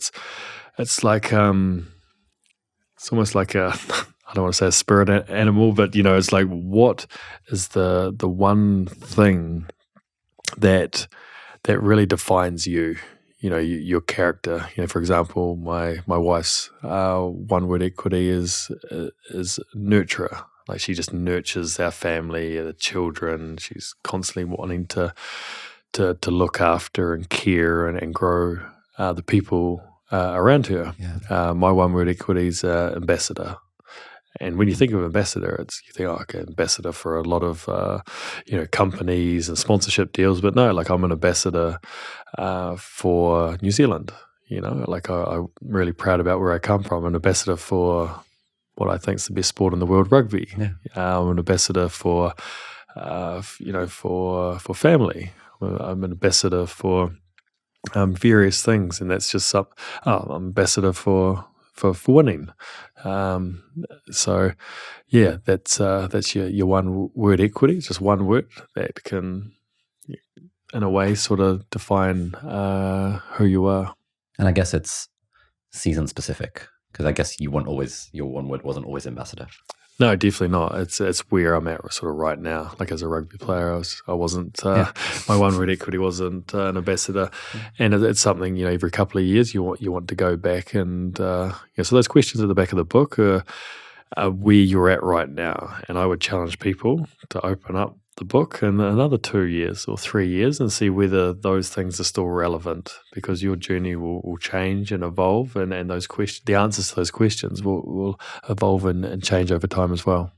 it's like it's almost like a I don't want to say a spirit animal, but it's like, what is the one thing that really defines you? Your character. For example, my wife's one word equity is nurturer. Like, she just nurtures our family, the children. She's constantly wanting to look after and care and grow the people around her. Yeah. My one word equity is ambassador. And when you think of ambassador, you think, okay, ambassador for a lot of companies and sponsorship deals. But no, like, I'm an ambassador for New Zealand. Like, I'm really proud about where I come from. I'm an ambassador for what I think is the best sport in the world, rugby. Yeah. I'm an ambassador for for family. I'm an ambassador for various things, and that's just I'm ambassador for winning. So yeah, that's your one word equity. It's just one word that can, in a way, sort of define who you are. And I guess it's season specific, because I guess your one word wasn't always ambassador. No, definitely not. It's where I'm at sort of right now. Like, as a rugby player, I wasn't. My one word equity wasn't an ambassador, and it's something, every couple of years you want to go back and so those questions at the back of the book are where you're at right now, and I would challenge people to open up the book in another 2 years or 3 years and see whether those things are still relevant, because your journey will change and evolve, and those questions, the answers to those questions will evolve and change over time as well.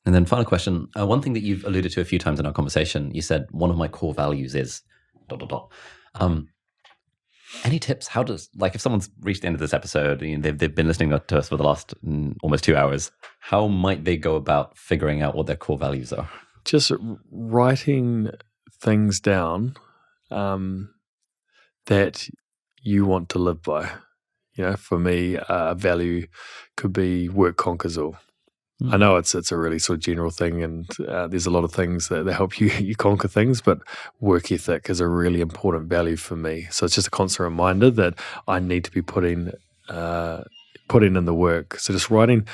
And then final question, one thing that you've alluded to a few times in our conversation, you said one of my core values is ... Any tips? How does, like, if someone's reached the end of this episode, they've been listening to us for the last almost 2 hours, how might they go about figuring out what their core values are? Just writing things down that you want to live by. For me, a value could be work conquers all. I know it's a really sort of general thing, and there's a lot of things that help you conquer things, but work ethic is a really important value for me. So it's just a constant reminder that I need to be putting in the work. So just writing,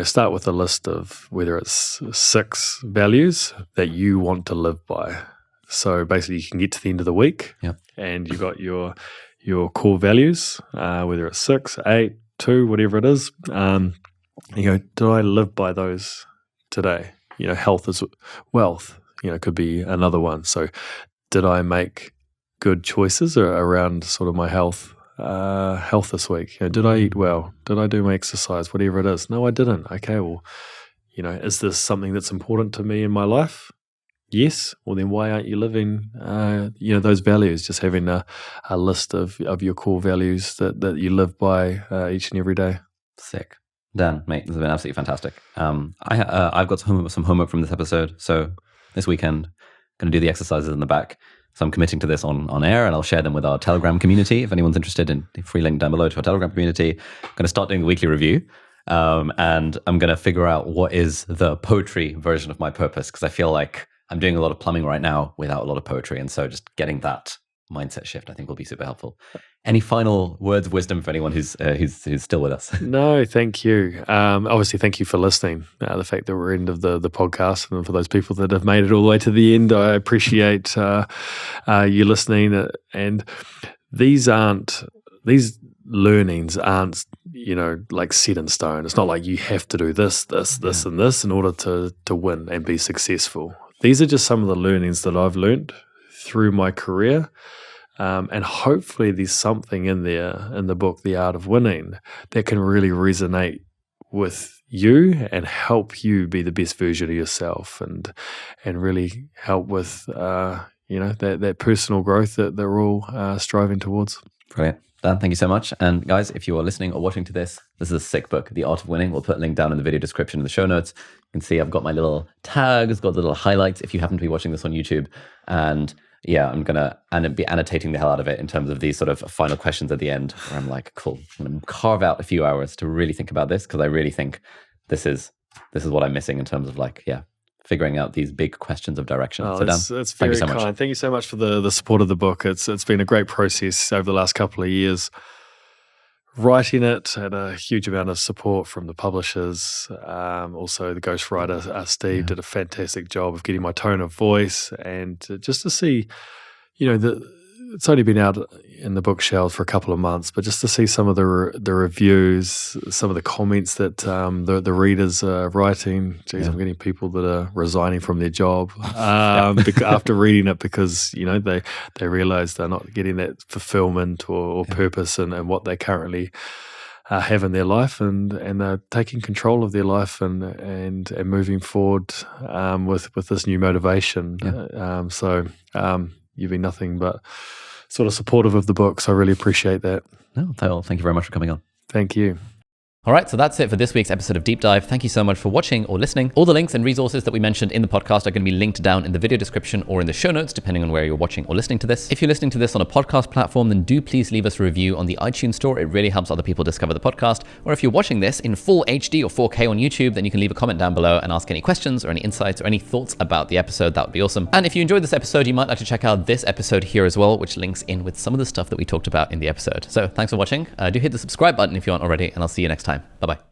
start with a list of whether it's 6 values that you want to live by. So basically, you can get to the end of the week, and you got your core values, whether it's 6, 8, 2, whatever it is. Did I live by those today? Health is wealth. Could be another one. So, did I make good choices around sort of my health this week? Did I eat well? Did I do my exercise? Whatever it is. No, I didn't. Okay, well, is this something that's important to me in my life? Yes. Well, then why aren't you living, those values? Just having a list of your core values that you live by each and every day. Sick. Dan, mate, this has been absolutely fantastic. I've got some homework from this episode. So this weekend, going to do the exercises in the back. So I'm committing to this on air, and I'll share them with our Telegram community. If anyone's interested, in free link down below to our Telegram community. I'm going to start doing the weekly review. And I'm going to figure out what is the poetry version of my purpose, because I feel like I'm doing a lot of plumbing right now without a lot of poetry. And so just getting that mindset shift, I think, will be super helpful. Any final words of wisdom for anyone who's still with us? No, thank you. Obviously, thank you for listening. The fact that we're end of the podcast, and for those people that have made it all the way to the end, I appreciate you listening. And these learnings aren't like set in stone. It's not like you have to do this, and this in order to win and be successful. These are just some of the learnings that I've learned through my career. And hopefully there's something in there in the book, The Art of Winning, that can really resonate with you and help you be the best version of yourself, and really help with that personal growth that they're all striving towards. Brilliant. Dan, thank you so much. And guys, if you are listening or watching to this is a sick book, The Art of Winning. We'll put a link down in the video description in the show notes. You can see I've got my little tags, got the little highlights if you happen to be watching this on YouTube. And yeah, I'm going to be annotating the hell out of it in terms of these sort of final questions at the end, where I'm like, cool, I'm going to carve out a few hours to really think about this, because I really think this is what I'm missing in terms of figuring out these big questions of direction. Oh, so Dan, that's thank you very so much. kind. Thank you so much for the support of the book. It's been a great process over the last couple of years, writing it, had a huge amount of support from the publishers. Also, the ghostwriter, Steve, did a fantastic job of getting my tone of voice. And just to see, it's only been out in the bookshelves for a couple of months, but just to see some of the reviews, some of the comments that the readers are writing. Geez, I'm getting people that are resigning from their job after reading it because they realize they're not getting that fulfillment or purpose and what they currently have in their life, and they're taking control of their life and moving forward with this new motivation. You've been nothing but sort of supportive of the book, so I really appreciate that. No, thank you very much for coming on. Thank you. All right, so that's it for this week's episode of Deep Dive. Thank you so much for watching or listening. All the links and resources that we mentioned in the podcast are going to be linked down in the video description or in the show notes, depending on where you're watching or listening to this. If you're listening to this on a podcast platform, then do please leave us a review on the iTunes store. It really helps other people discover the podcast. Or if you're watching this in full HD or 4K on YouTube, then you can leave a comment down below and ask any questions or any insights or any thoughts about the episode. That would be awesome. And if you enjoyed this episode, you might like to check out this episode here as well, which links in with some of the stuff that we talked about in the episode. So thanks for watching. Do hit the subscribe button if you aren't already, and I'll see you next time. Bye-bye.